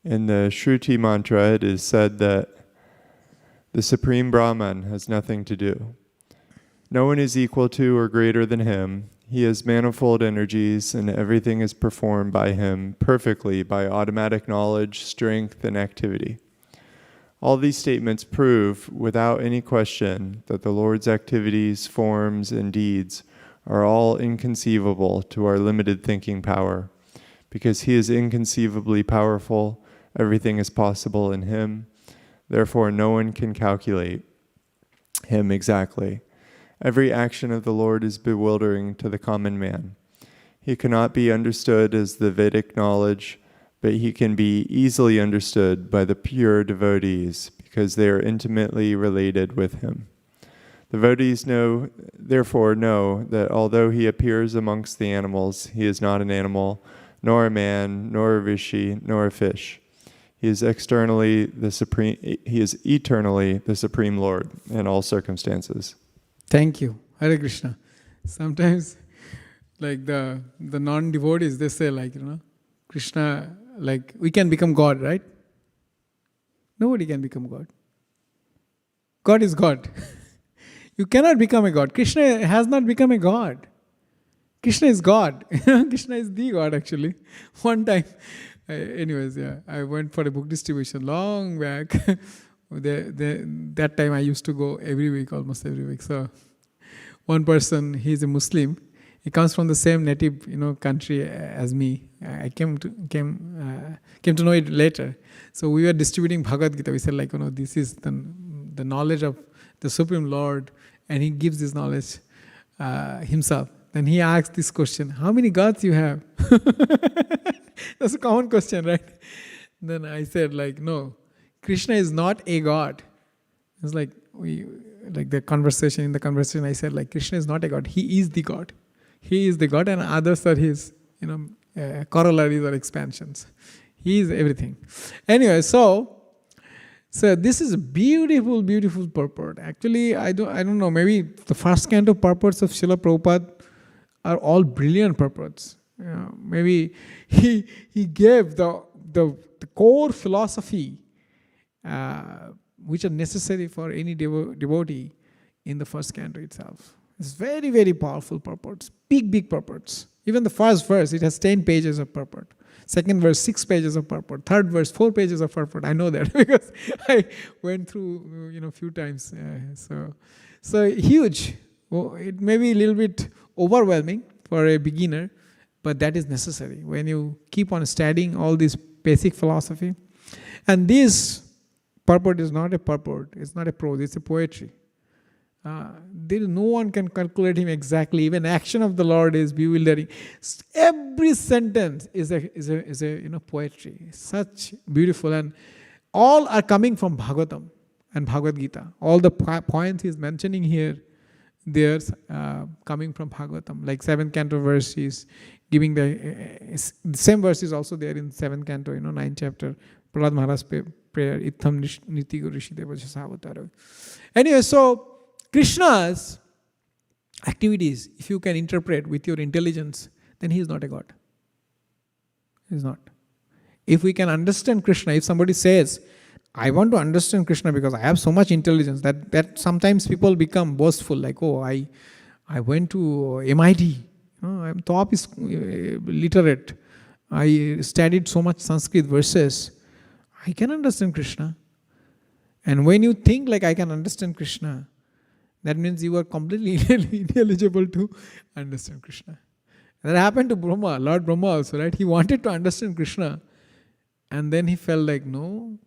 In the Shruti mantra it is said that the Supreme Brahman has nothing to do. No one is equal to or greater than Him. He has manifold energies, and everything is performed by Him perfectly by automatic knowledge, strength, and activity. All these statements prove, without any question, that the Lord's activities, forms, and deeds are all inconceivable to our limited thinking power. Because He is inconceivably powerful, everything is possible in Him. Therefore, no one can calculate Him exactly. Every action of the Lord is bewildering to the common man. He cannot be understood as the Vedic knowledge, but He can be easily understood by the pure devotees because they are intimately related with Him. The devotees therefore know that although He appears amongst the animals, He is not an animal, nor a man, nor a rishi, nor a fish. He is eternally the Supreme Lord in all circumstances. Thank you. Hare Krishna. Sometimes, like the non-devotees, they say Krishna, we can become God, right? Nobody can become God. God is God. You cannot become a God. Krishna has not become a God. Krishna is God. Krishna is the God, actually. One time, I went for a book distribution long back. That time I used to go almost every week. So one person, he's a Muslim. He comes from the same native, country as me. I came to know it later. So we were distributing Bhagavad Gita. We said this is the knowledge of the Supreme Lord, and He gives this knowledge Himself. Then he asked this question: how many gods you have? That's a common question, right? Then I said no. Krishna is not a god. It's in the conversation I said Krishna is not a god. He is the God. He is the God, and others are His corollaries or expansions. He is everything. Anyway, so this is a beautiful, beautiful purport. Actually, I don't know, maybe the first canto purports of Srila Prabhupada are all brilliant purports. Maybe he gave the core philosophy which are necessary for any devotee in the first canto itself. It's very, very powerful purports, big purports. Even the first verse, it has 10 pages of purport. Second verse, 6 pages of purport. Third verse, 4 pages of purport. I know that because I went through, a few times. So huge. It may be a little bit overwhelming for a beginner, but that is necessary when you keep on studying all this basic philosophy. And this purport is not a purport. It's not a prose. It's a poetry. No one can calculate him exactly. Even action of the Lord is bewildering. Every sentence is a poetry. Such beautiful, and all are coming from Bhagavatam and Bhagavad Gita. All the points he's mentioning here, they're coming from Bhagavatam. Like 7th canto verse, he's giving the same verse is also there in 7th canto, 9th chapter. Prahlad Maharaj prayer, Itham Niti Guru Rishi Deva Savatara. Anyway, so Krishna's activities, if you can interpret with your intelligence, then he is not a god. He is not. If we can understand Krishna, if somebody says, I want to understand Krishna because I have so much intelligence, that sometimes people become boastful, like, oh, I went to MIT, I'm top literate, I studied so much Sanskrit verses, I can understand Krishna. And when you think like I can understand Krishna, that means you are completely ineligible to understand Krishna. And that happened to Brahma, Lord Brahma also, right? He wanted to understand Krishna, and then he felt like, no.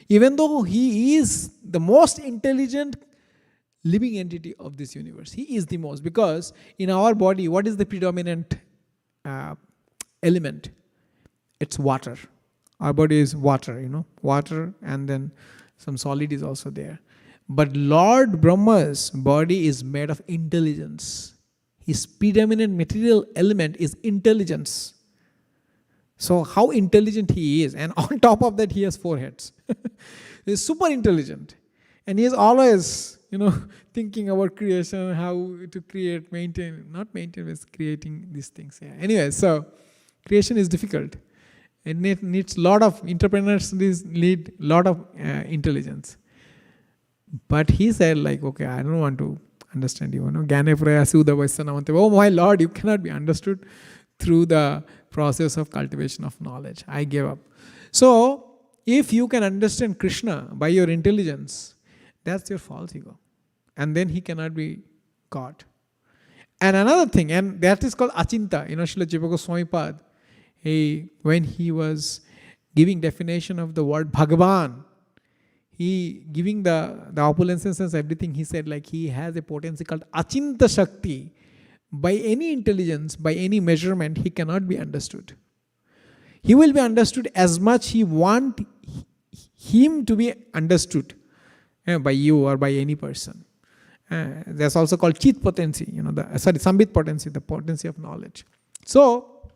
Even though he is the most intelligent living entity of this universe, he is the most, because in our body, what is the predominant element? It's water. Our body is water, water, and then some solid is also there. But Lord Brahma's body is made of intelligence. His predominant material element is intelligence. So how intelligent he is. And on top of that, he has 4 heads. He's super intelligent. And he is always, thinking about creation, how to create, not maintain, but creating these things. Yeah. Anyway, so creation is difficult. It needs a lot of entrepreneurs, need a lot of intelligence. But he said like, okay, I don't want to understand you. Oh my Lord, you cannot be understood through the process of cultivation of knowledge. I gave up. So, if you can understand Krishna by your intelligence, that's your false ego. And then he cannot be God. And another thing, and that is called achinta. Srila Jiva Goswami Pad, when he was giving definition of the word Bhagavan, he giving the opulences and everything, he said like he has a potency called achinta shakti. By any intelligence, by any measurement, he cannot be understood. He will be understood as much he want him to be understood by you or by any person. That's also called chit potency, sambit potency, the potency of knowledge. So,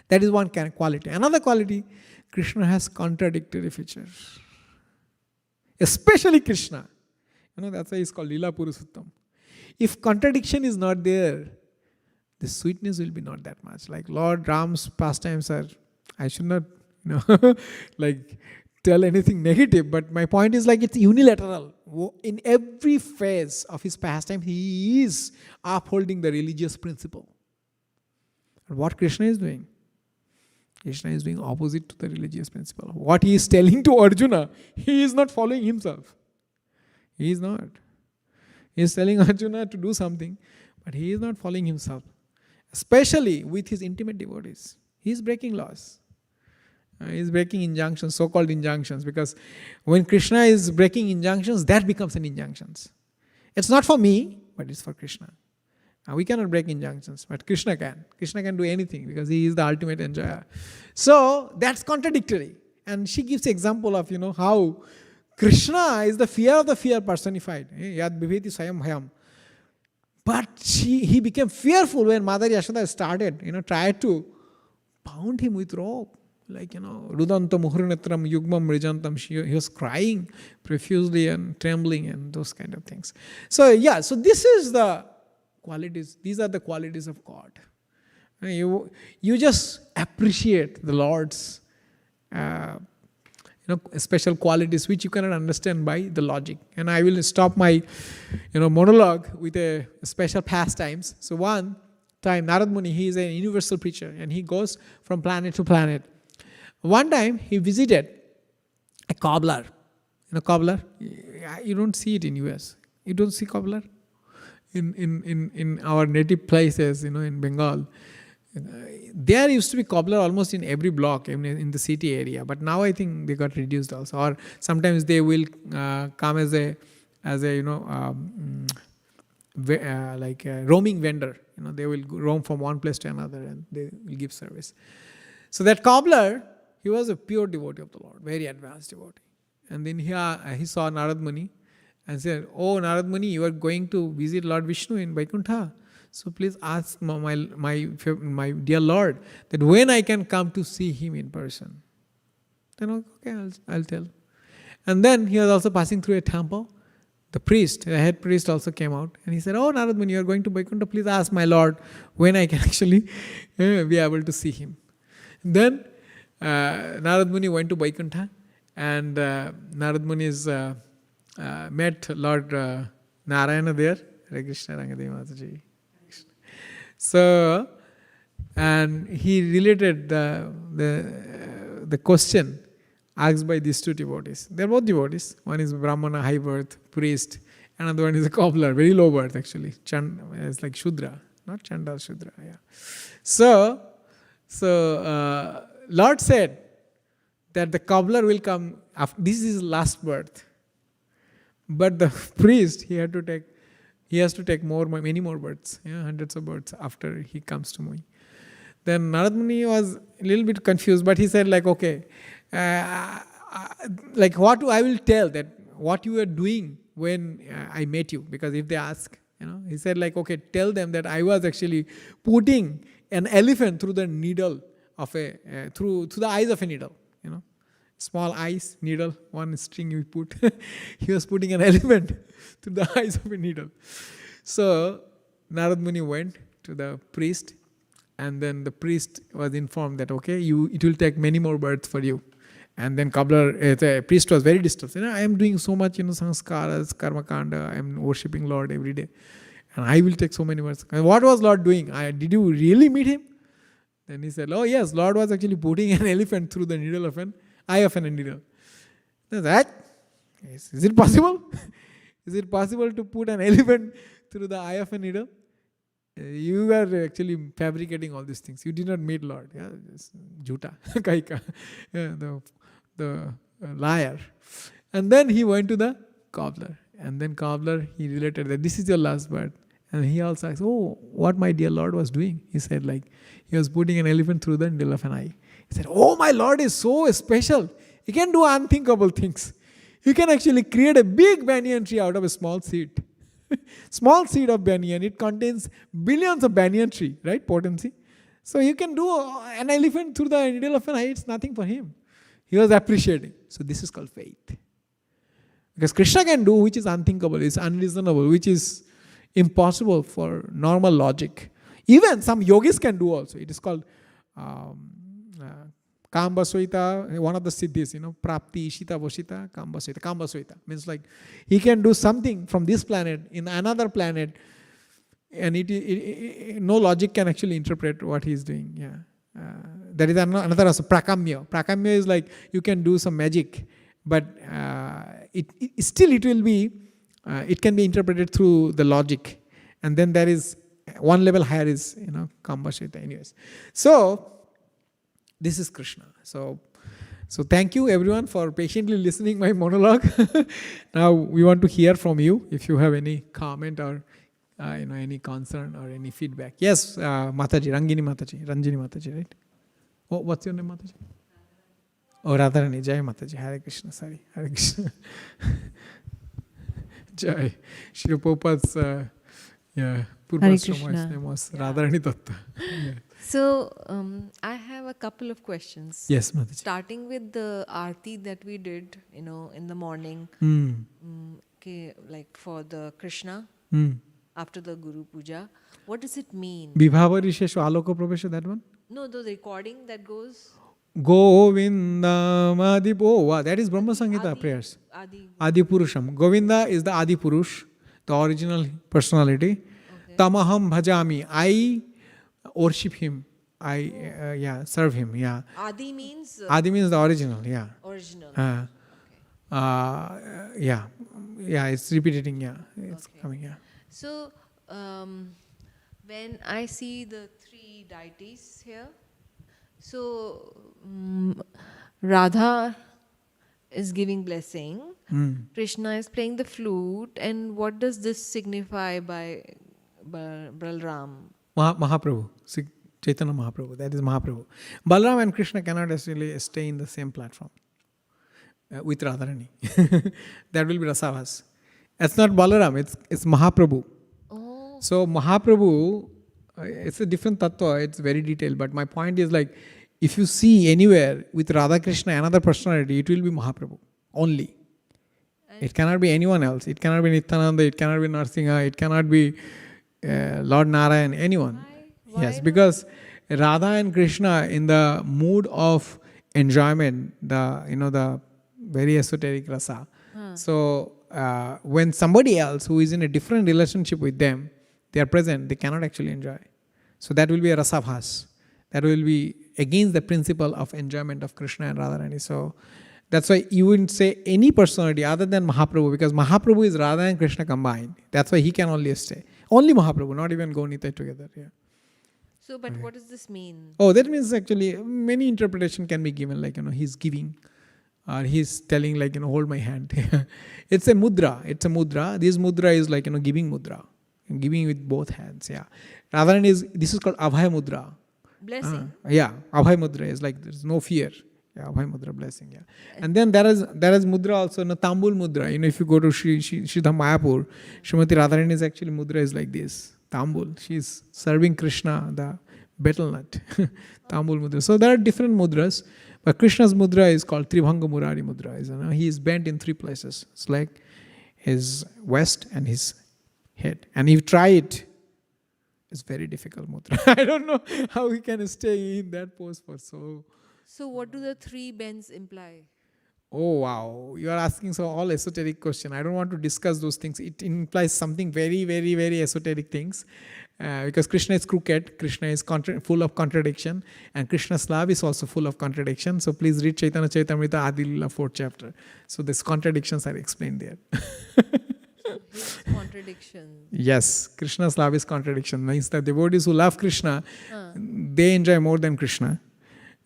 that is one quality. Another quality, Krishna has contradictory features. Especially Krishna. That's why he's called Lila Purushottam. If contradiction is not there, the sweetness will be not that much. Like Lord Ram's pastimes are, I should not, like tell anything negative, but my point is like it's unilateral. In every phase of his pastime, he is upholding the religious principle. And what Krishna is doing? Krishna is doing opposite to the religious principle. What he is telling to Arjuna, he is not following himself. He is not. He is telling Arjuna to do something, but he is not following himself. Especially with his intimate devotees. He is breaking laws. He is breaking injunctions, so-called injunctions, because when Krishna is breaking injunctions, that becomes an injunction. It's not for me, but it's for Krishna. We cannot break injunctions, but Krishna can. Krishna can do anything because he is the ultimate enjoyer. So that's contradictory. And she gives example of, how Krishna is the fear of the fear personified. Yad bhiveti swayam bhayam. But he became fearful when Mother Yashoda started, tried to bound him with rope. like, Rudanta Muhurnetram Yugmam Rijantam. He was crying profusely and trembling and those kind of things. So this is the qualities. These are the qualities of God. You just appreciate the Lord's special qualities which you cannot understand by the logic. And I will stop my monologue with a special pastimes. So one time Narad Muni, he is a universal preacher and he goes from planet to planet. One time he visited a cobbler. Cobbler, you don't see it in US. You don't see cobbler in our native places, in Bengal. There used to be cobbler almost in every block in the city area, but now I think they got reduced also. Or sometimes they will come as a roaming vendor. They will roam from one place to another and they will give service. So that cobbler, he was a pure devotee of the Lord, very advanced devotee. And then he saw Narad Muni and said, "Oh, Narad Muni, you are going to visit Lord Vishnu in Vaikuntha. So please ask my dear Lord that when I can come to see him in person." Then okay, I'll tell. And then he was also passing through a temple. The head priest also came out and he said, "Oh, Narad Muni, you are going to Vaikuntha. Please ask my Lord when I can actually be able to see him." Then Narad Muni went to Vaikuntha and Narad Muni met Lord Narayana there. Hare Krishna, Rangadev Mataji. So, and he related the question asked by these two devotees. They are both devotees. One is Brahmana, high birth, priest. Another one is a cobbler, very low birth actually. It's like Shudra, not Chandal, Shudra. Yeah. So Lord said that the cobbler will come after, this is his last birth. But the priest, he has to take many more births, hundreds of births after he comes to me. Then Narad Muni was a little bit confused, but he said okay, what I will tell that what you were doing when I met you, because if they ask, he said okay, tell them that I was actually putting an elephant through the needle of through the eyes of a needle, small eyes, needle, one string you put. He was putting an elephant through the eyes of a needle. So Narad Muni went to the priest, and then the priest was informed that okay, it will take many more births for you. And then the priest was very disturbed. I am doing so much, sanskaras, karma kanda, I am worshipping Lord every day, and I will take so many births. And what was Lord doing? Did you really meet him? Then he said, "Oh yes, Lord was actually putting an elephant through the needle of an eye of a needle." That is it possible? Is it possible to put an elephant through the eye of a needle? You are actually fabricating all these things. You did not meet Lord. Jhuta, kaika, the liar. And then he went to the cobbler. And then cobbler, he related that this is your last birth. And he also asked, "Oh, what my dear Lord was doing?" He said he was putting an elephant through the needle of an eye. He said, "Oh, my Lord is so special. He can do unthinkable things. He can actually create a big banyan tree out of a small seed." Small seed of banyan, it contains billions of banyan tree, right? Potency. So you can do an elephant through the needle of an eye, it's nothing for him. He was appreciating. So this is called faith. Because Krishna can do which is unthinkable, is unreasonable, which is impossible for normal logic. Even some yogis can do also. It is called Kambasvaita, one of the siddhis, Prapti, Ishita, Vashita, Kambasvaita. Kambasvaita means he can do something from this planet in another planet, and no logic can actually interpret what he is doing. Yeah, that is another also prakamya. Prakamya is you can do some magic, but it will be it can be interpreted through the logic, and then there is one level higher is Kambasvaita. Anyways, so this is Krishna. So thank you everyone for patiently listening my monologue. Now we want to hear from you if you have any comment or any concern or any feedback. Yes, Mataji, Ranjini Mataji, right? Oh, what's your name, Mataji? Oh, Radharani. Jai Mataji. Hare Krishna. Sorry, Hare Krishna. Jai. Shri Prabhupada's Yeah, Hare Purvashrama, his Krishna. name was Radharani Datta. Yeah. So, I have a couple of questions. Yes, Mataji. Starting with the arti that we did, in the morning, like for the Krishna, after the Guru Puja. What does it mean? Vibhava Risheshu Aloko Pravesha, that one? No, the recording that goes Govinda Madipo. Wow, that is Brahma Samhita prayers. Adi. Adi Purusham. Govinda is the Adi Purush, the original personality. Okay. Tamaham Bhajami. I worship him. I serve him. Yeah. Adi means Adi means the original. Yeah. original. Yeah. Yeah, it's repeating. Yeah. It's coming. Yeah. So, when I see the three deities here, so Radha is giving blessing, Krishna is playing the flute, and what does this signify by Balram? Mahaprabhu. Chaitanya Mahaprabhu. That is Mahaprabhu. Balaram and Krishna cannot actually stay in the same platform with Radharani. That will be Rasavas. It's not Balaram, it's Mahaprabhu. Oh. So Mahaprabhu, it's a different tattva, it's very detailed, but my point is like, if you see anywhere with Radha Krishna another personality, it will be Mahaprabhu only. It cannot be anyone else. It cannot be Nityananda, it cannot be Narsingha, it cannot be Lord Narayan, anyone. Why Yes, not? because Radha and Krishna in the mood of enjoyment, the very esoteric rasa. So when somebody else who is in a different relationship with them, they are present, they cannot actually enjoy. So that will be a rasabhas. That will be against the principle of enjoyment of Krishna and Radharani. So that's why you wouldn't say any personality other than Mahaprabhu, because Mahaprabhu is Radha and Krishna combined. That's why he can only stay. Only Mahaprabhu, not even Gaunita together. Yeah. So, but what does this mean? Oh, that means actually many interpretation can be given, like, he's giving, or he's telling, like, hold my hand. It's a mudra. It's a mudra. This mudra is like, giving mudra. Giving with both hands. Yeah. Radharani this is called Abhay mudra. Blessing. Yeah. Abhay mudra is like, there's no fear. Yeah, Abhay mudra, blessing. Yeah. And then there is mudra also, Tambul mudra. If you go to Sridham Mayapur, Srimati Radharani's actually mudra is like this. Tambul. She's serving Krishna the betel nut. Tambul mudra. So there are different mudras. But Krishna's mudra is called Tribhanga Murari mudra. He is bent in three places. It's like his waist and his head. And if you try it, it's very difficult mudra. I don't know how he can stay in that pose for so. So, what do the three bends imply? Oh wow, you are asking so all esoteric question. I don't want to discuss those things. It implies something very, very, very esoteric things. Because Krishna is crooked, Krishna is full of contradiction, and Krishna's love is also full of contradiction. So please read Chaitanya Charitamrita Adi Lila 4th chapter. So these contradictions are explained there. His contradiction. Yes, Krishna's love is contradiction. Means the devotees who love Krishna, they enjoy more than Krishna.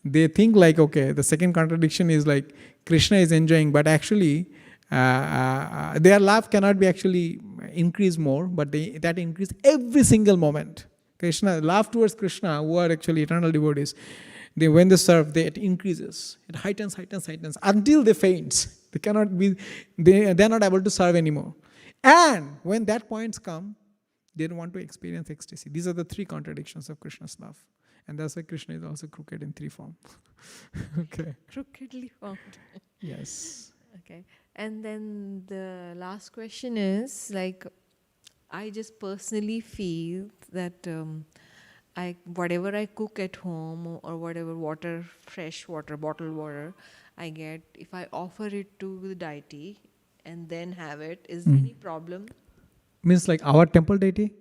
They think like, okay, the second contradiction is like Krishna is enjoying, but actually their love cannot be actually increased more, but that increase every single moment. Krishna, love towards Krishna, who are actually eternal devotees, when they serve, it increases. It heightens until they faint. They cannot be, they're not able to serve anymore. And when that points come, they don't want to experience ecstasy. These are the three contradictions of Krishna's love. And that's why Krishna is also crooked in three form. Okay. Crookedly formed. Yes. Okay. And then the last question is, like, I just personally feel that whatever I cook at home or whatever water, fresh water, bottled water I get, if I offer it to the deity and then have it, is there any problem? Means like our temple deity?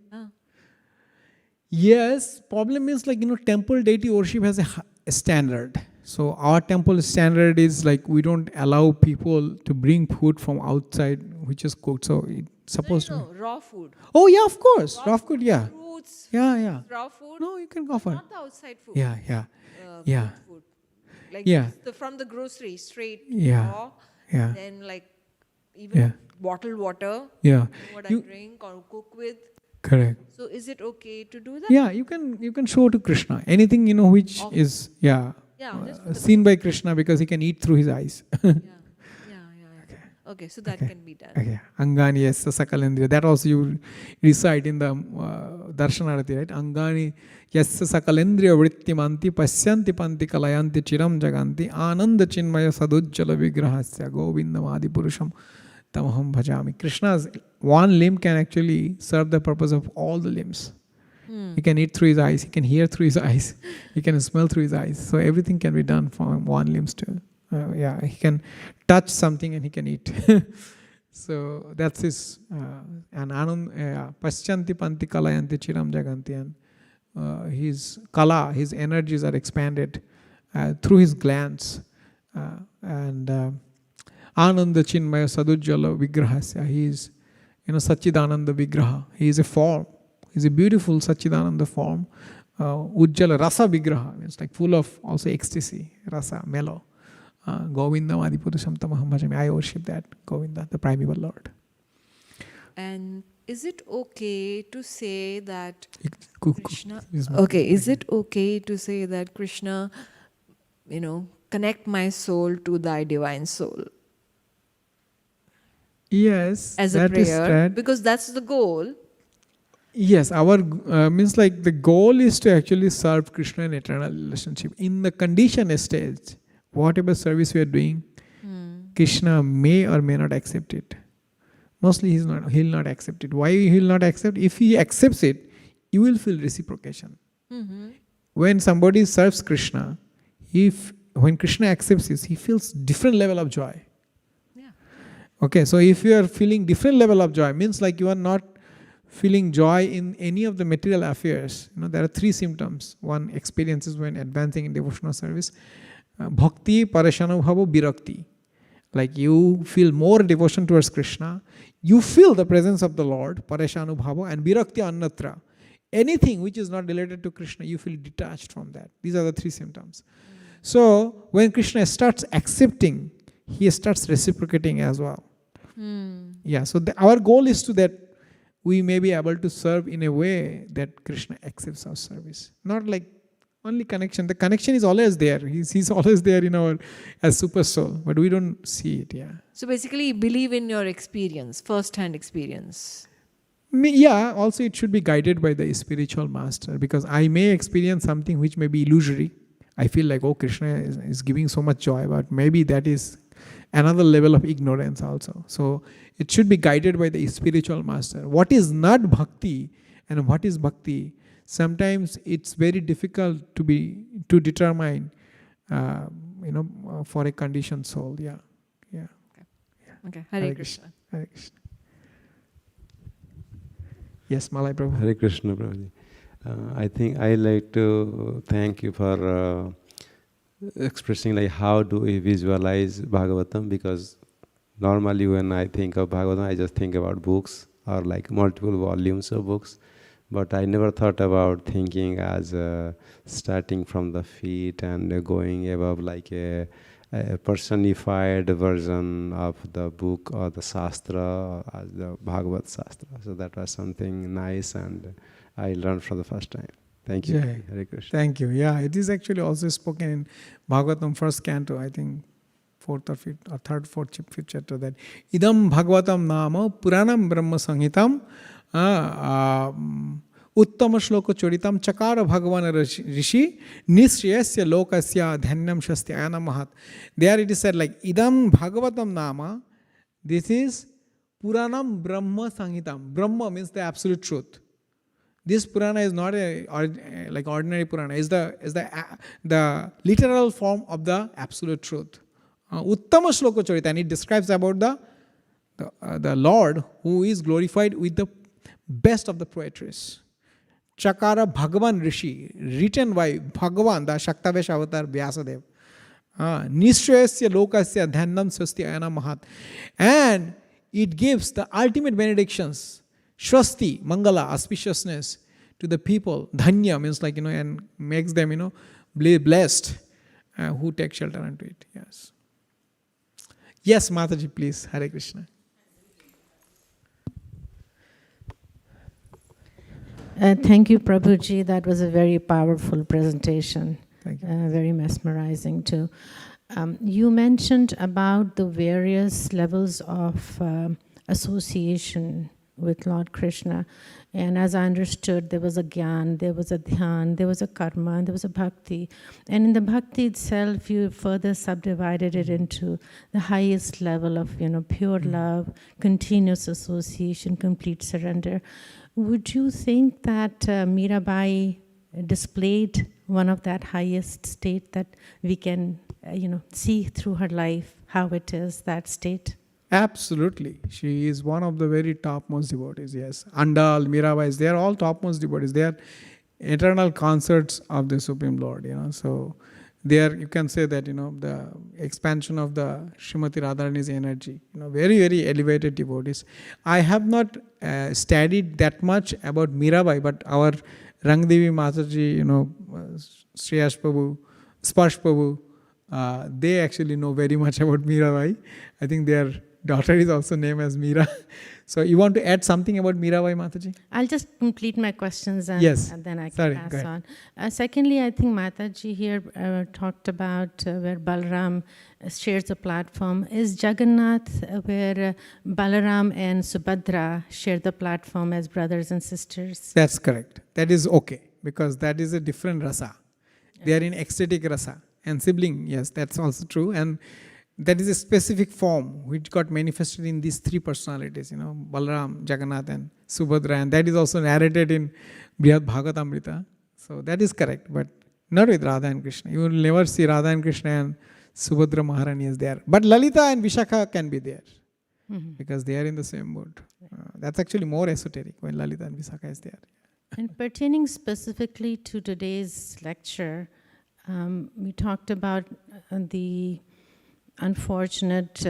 Yes, problem is like, temple deity worship has a standard. So our temple standard is like, we don't allow people to bring food from outside which is cooked. So it's supposed No, to. raw food. Oh yeah, of course. Raw food, yeah. Fruits, Yeah. raw food. No, you can offer. Not the outside food. Yeah. Yeah. Cooked food. Like Yeah. from the grocery, straight Yeah. raw. Yeah. Then like even Yeah. bottled water, Yeah. what I You- drink or cook with. Correct. So is it okay to do that? Yeah, you can show to Krishna anything which Of- is Yeah, just for the- seen by Krishna, because he can eat through his eyes. yeah. Okay, so that Okay. can be done. Okay. Angani yasya sakalendriya. That also you recite in the Darshanarati, right? Angani yasya sakalendriya vrittimanti pasyanti panti kalayanti chiram jaganti ananda chinmaya sadujjala vigrahasya govindam adi purusham tamaham bhajami. Krishna's one limb can actually serve the purpose of all the limbs. He can eat through his eyes, he can hear through his eyes, he can smell through his eyes. So everything can be done from one limb still. He can touch something and he can eat. So that's his and paschanti panti kalayanti chiram jaganti, and his kala, his energies are expanded through his glands, and ananda chinmaya sadujjala vigrahasya. He is, Sachidananda vigraha. He is a form. He is a beautiful Sachidananda form. Ujjala rasa vigraha means like full of also ecstasy, rasa, mellow. Govindam Adipurusham Tamaham Bhajami. I worship that Govinda, the primeval Lord. And is it okay to say that Krishna? Is Okay, is it okay to say that Krishna, connect my soul to thy divine soul Yes, as a that is prayer? that. Because that's the goal. Yes, our means like the goal is to actually serve Krishna in eternal relationship. In the condition stage, whatever service we are doing, Krishna may or may not accept it. Mostly he'll not accept it. Why he'll not accept? If he accepts it, you will feel reciprocation. When somebody serves Krishna, when Krishna accepts this, he feels different level of joy. Yeah. Okay, so if you are feeling different level of joy, means like you are not feeling joy in any of the material affairs. There are three symptoms. One experiences when advancing in devotional service. Bhakti, parashanubhava, virakti. Like you feel more devotion towards Krishna. You feel the presence of the Lord, parashanubhava, and virakti annatra. Anything which is not related to Krishna, you feel detached from that. These are the three symptoms. So when Krishna starts accepting, he starts reciprocating as well. Yeah, so our goal is that we may be able to serve in a way that Krishna accepts our service. Not like only connection. The connection is always there. He's always there in our as super soul, but we don't see it. Yeah. So basically, believe in your experience, first-hand experience. Yeah. Also, it should be guided by the spiritual master, because I may experience something which may be illusory. I feel like, oh, Krishna is giving so much joy, but maybe that is another level of ignorance also. So it should be guided by the spiritual master. What is not bhakti and what is bhakti? Sometimes it's very difficult to determine, for a conditioned soul. Yeah. Okay. Hare Krishna. Hare Krishna. Yes, Malay Prabhu. Hare Krishna, Prabhuji. I think I like to thank you for expressing like how do we visualize Bhagavatam, because normally when I think of Bhagavatam, I just think about books or like multiple volumes of books. But I never thought about thinking as starting from the feet and going above like a personified version of the book or the Shastra, as the Bhagavad Shastra. So that was something nice and I learned for the first time. Thank you. Jai. Hare Krishna. Thank you. Yeah, it is actually also spoken in Bhagavatam first canto, I think fourth or fifth or third, fourth, fifth chapter, that idam Bhagavatam nama Puranam Brahma Sanhitam Uttama Shloka Choritam Chakara Bhagavan Rishi Nishriyasya Lokasya Dhanyam Shasti Ayana Mahat. There it is said like idam Bhagavatam nama, this is Puranam Brahma Sanhitam. Brahma means the absolute truth. This Purana is not like ordinary Purana. Is the literal form of the absolute truth. Uttama Shloka Charita, and it describes about the Lord who is glorified with the best of the poetries. Chakara Bhagavan Rishi, written by Bhagavan, the Shaktavesh avatar Vyasadeva. Nishrayasya Lokasya Dhanyam Swasti Ayana Mahat. And it gives the ultimate benedictions. Shwasti, Mangala, auspiciousness to the people. Dhanya means like, and makes them, blessed who take shelter unto it. Yes. Yes, Mataji, please. Hare Krishna. Thank you, Prabhuji. That was a very powerful presentation. Thank you. Very mesmerizing too. You mentioned about the various levels of association with Lord Krishna. And as I understood, there was a Gyan, there was a Dhyan, there was a Karma, and there was a Bhakti. And in the Bhakti itself, you further subdivided it into the highest level of, pure love, continuous association, complete surrender. Would you think that Mirabai displayed one of that highest state that we can, see through her life, how it is, that state? Absolutely. She is one of the very topmost devotees, yes. Andal, Mirabai, they are all topmost devotees. They are eternal concerts of the Supreme Lord, So there you can say that, the expansion of the Srimati Radharani's energy, very, very elevated devotees. I have not studied that much about Mirabai, but our Rangdevi Mataji, Sriyash Prabhu, Sparsh Prabhu, they actually know very much about Mirabai. I think their daughter is also named as Meera. So you want to add something about Mirabai, Mataji? I'll just complete my questions and, Yes. and then I can Sorry, pass go ahead. on. Secondly, I think Mataji here talked about where Balaram shares a platform. Is Jagannath where Balaram and Subhadra share the platform as brothers and sisters? That's correct. That is okay, because that is a different rasa. They are in ecstatic rasa. And sibling, yes, that's also true. And that is a specific form which got manifested in these three personalities, Balaram, Jagannath and Subhadra. And that is also narrated in Brihad Bhagavatamrita. So that is correct, but not with Radha and Krishna. You will never see Radha and Krishna and Subhadra Maharani is there. But Lalita and Vishakha can be there, because they are in the same mood. That's actually more esoteric when Lalita and Vishakha is there. And pertaining specifically to today's lecture, we talked about the unfortunate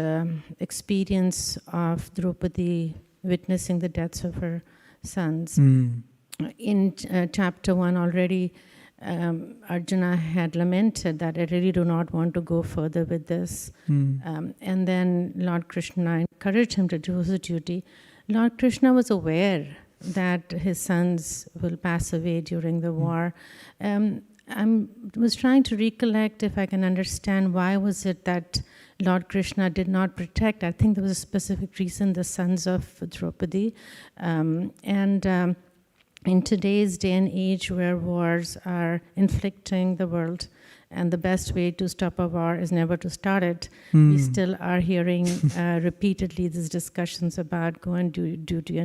experience of Draupadi witnessing the deaths of her sons. In chapter 1 already, Arjuna had lamented that I really do not want to go further with this. And then Lord Krishna encouraged him to do his duty. Lord Krishna was aware that his sons will pass away during the war. I was trying to recollect if I can understand why was it that Lord Krishna did not protect. I think there was a specific reason, the sons of Draupadi. In today's day and age where wars are inflicting the world, and the best way to stop a war is never to start it, we still are hearing repeatedly these discussions about go and do duty.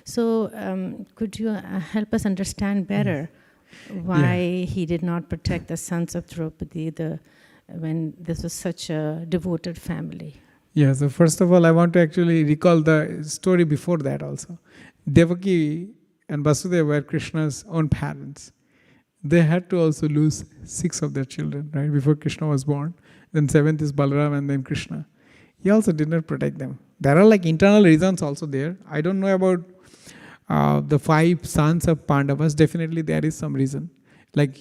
So could you help us understand better why he did not protect the sons of Draupadi when this was such a devoted family? Yeah, so first of all, I want to actually recall the story before that also. Devaki and Vasudeva were Krishna's own parents. They had to also lose 6 of their children, right, before Krishna was born. Then 7th is Balaram and then Krishna. He also did not protect them. There are like internal reasons also there. I don't know about the 5 sons of Pandavas. Definitely there is some reason. Like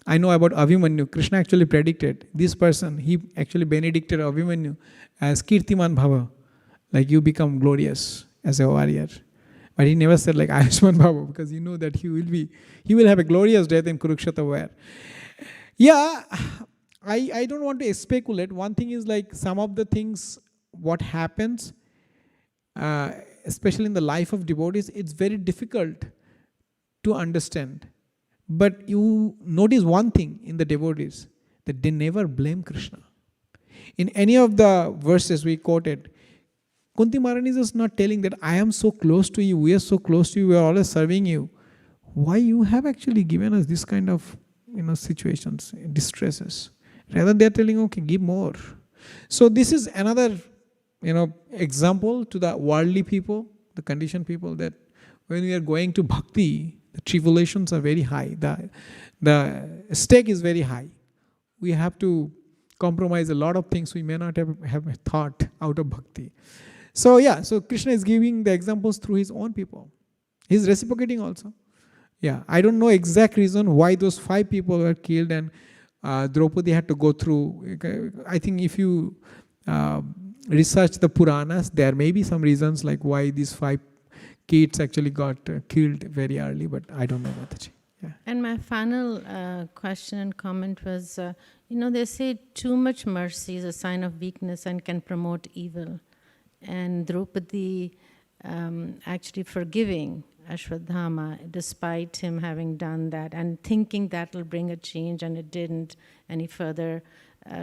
I know about Abhimanyu. Krishna actually predicted this person. He actually benedicted Abhimanyu as Kirtiman Bhava. Like you become glorious as a warrior. But he never said like Ayushman Bhava, because he knew that he will have a glorious death in Kurukshetra war. Yeah, I don't want to speculate. One thing is like some of the things, what happens, especially in the life of devotees, it's very difficult to understand. But you notice one thing in the devotees, that they never blame Krishna. In any of the verses we quoted, Kunti Maharani is not telling that I am so close to you, we are so close to you, we are always serving you. Why you have actually given us this kind of situations, distresses? Rather they are telling, okay, give more. So this is another example to the worldly people, the conditioned people, that when we are going to bhakti, the tribulations are very high. The stake is very high. We have to compromise a lot of things we may not have thought out of bhakti. So yeah, so Krishna is giving the examples through his own people. He's reciprocating also. Yeah, I don't know exact reason why those 5 people were killed and Draupadi had to go through. I think if you research the Puranas, there may be some reasons like why these 5 kids actually got killed very early, but I don't know, Mataji. Yeah. And my final question and comment was, They say too much mercy is a sign of weakness and can promote evil. And Draupadi actually forgiving Ashwadhama despite him having done that and thinking that will bring a change, and it didn't. And he further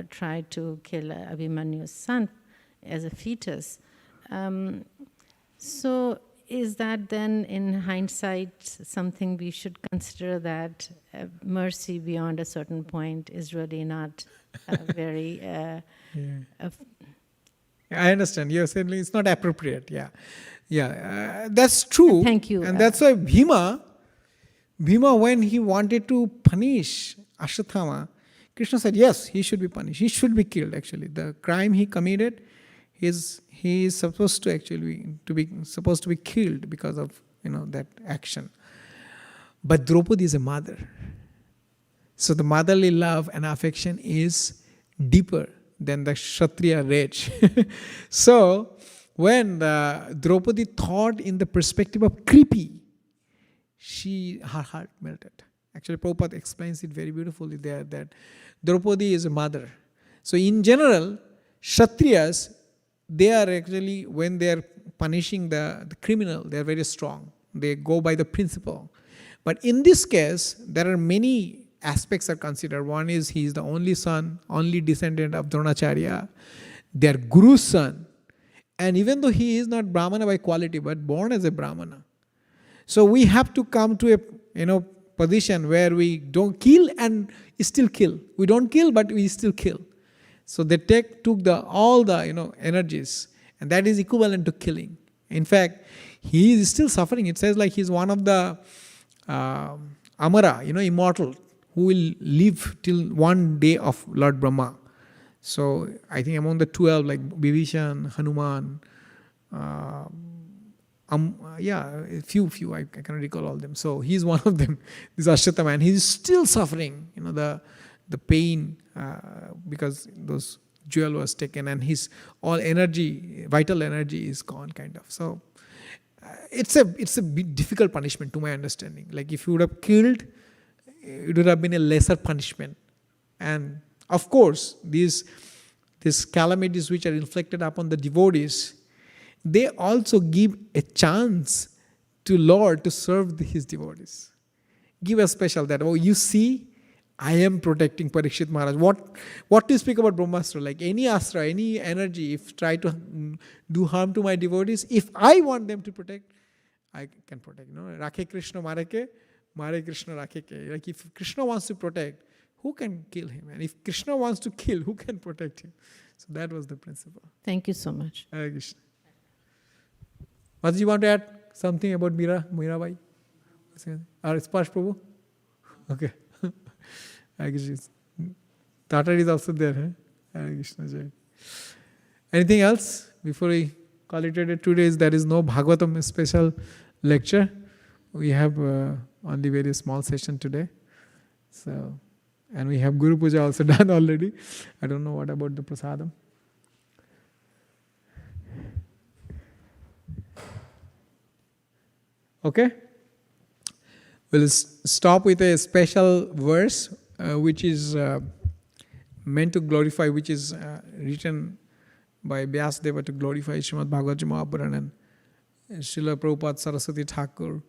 tried to kill Abhimanyu's son as a fetus. So is that then, in hindsight, something we should consider, that mercy beyond a certain point is really not very... I understand. You're saying it's not appropriate. That's true. Thank you. And that's why Bhima, when he wanted to punish Ashwatthama, Krishna said, yes, he should be punished. He should be killed, actually. The crime he committed, he is supposed to actually be killed because of that action. But Draupadi is a mother. So the motherly love and affection is deeper than the Kshatriya rage. So when Draupadi thought in the perspective of creepy, her heart melted. Actually, Prabhupada explains it very beautifully there, that Draupadi is a mother. So in general, Kshatriyas, they are actually, when they are punishing the criminal, they are very strong. They go by the principle. But in this case, there are many aspects are considered. One is he is the only son, only descendant of Dronacharya, their guru's son. And even though he is not Brahmana by quality, but born as a Brahmana. So we have to come to a position where we don't kill and still kill. We don't kill, but we still kill. So they took all the energies, and that is equivalent to killing. In fact, he is still suffering. It says like he is one of the Amara, immortal, who will live till one day of Lord Brahma. So I think among the 12, like Vibhishan, Hanuman, few, I cannot recall all of them. So he's one of them, this Ashwatthama, and he's still suffering, the pain because those jewel was taken, and his all energy, vital energy is gone, kind of. So it's a bit difficult punishment to my understanding. Like if you would have killed, it would have been a lesser punishment. And of course, these calamities which are inflicted upon the devotees, they also give a chance to Lord to serve his devotees. Give a special that, you see, I am protecting Parikshit Maharaj. What to speak about Brahmastra? Like any astra, any energy, if try to do harm to my devotees, if I want them to protect, I can protect. Rakhe Krishna Mareke, Mare Krishna Rakhe. Like if Krishna wants to protect, who can kill him? And if Krishna wants to kill, who can protect him? So that was the principle. Thank you so much. Hare Krishna. Mataji, you want to add something about Mirabai? Or Sparsh Prabhu? Okay. Hare Krishna. Tata is also there. Hare Krishna Jai. Anything else before we call it a day? Today there is no Bhagavatam special lecture. We have only very small session today. So, and we have Guru Puja also done already. I don't know what about the prasadam. Okay? We'll stop with a special verse which is meant to glorify, which is written by Vyasadeva to glorify Srimad Bhagavatam Mahapuran, and Srila Prabhupada Saraswati Thakur.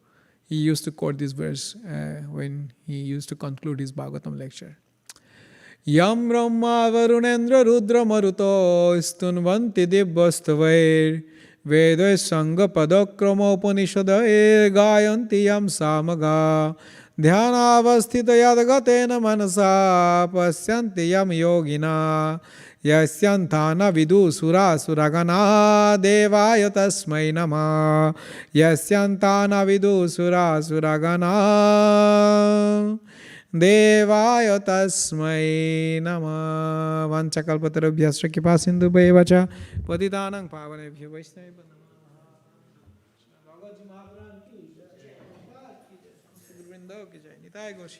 He used to quote this verse when he used to conclude his Bhagavatam lecture. Yam Brahma Varunendra Rudra Maruto Stunvanti Divyastavair Vedai Sangha Padakrama Upanishadair Gayanti Yam Samaga Dhyanavasthita Yadagatena Manasa Pasyanti Yam Yogina Yasyantana Vidu Sura Suragana Devaya Tasmai Nama Yasyantana Vidu Sura Suragana Devaya Tasmai Nama Vanchakalpatarabhyasya Kipa Sindhu Bhaivacha Patitanang Pavanebhyo Vaishnava Namaha Bhagavad Mahapuran ki Jai Nitai Goshi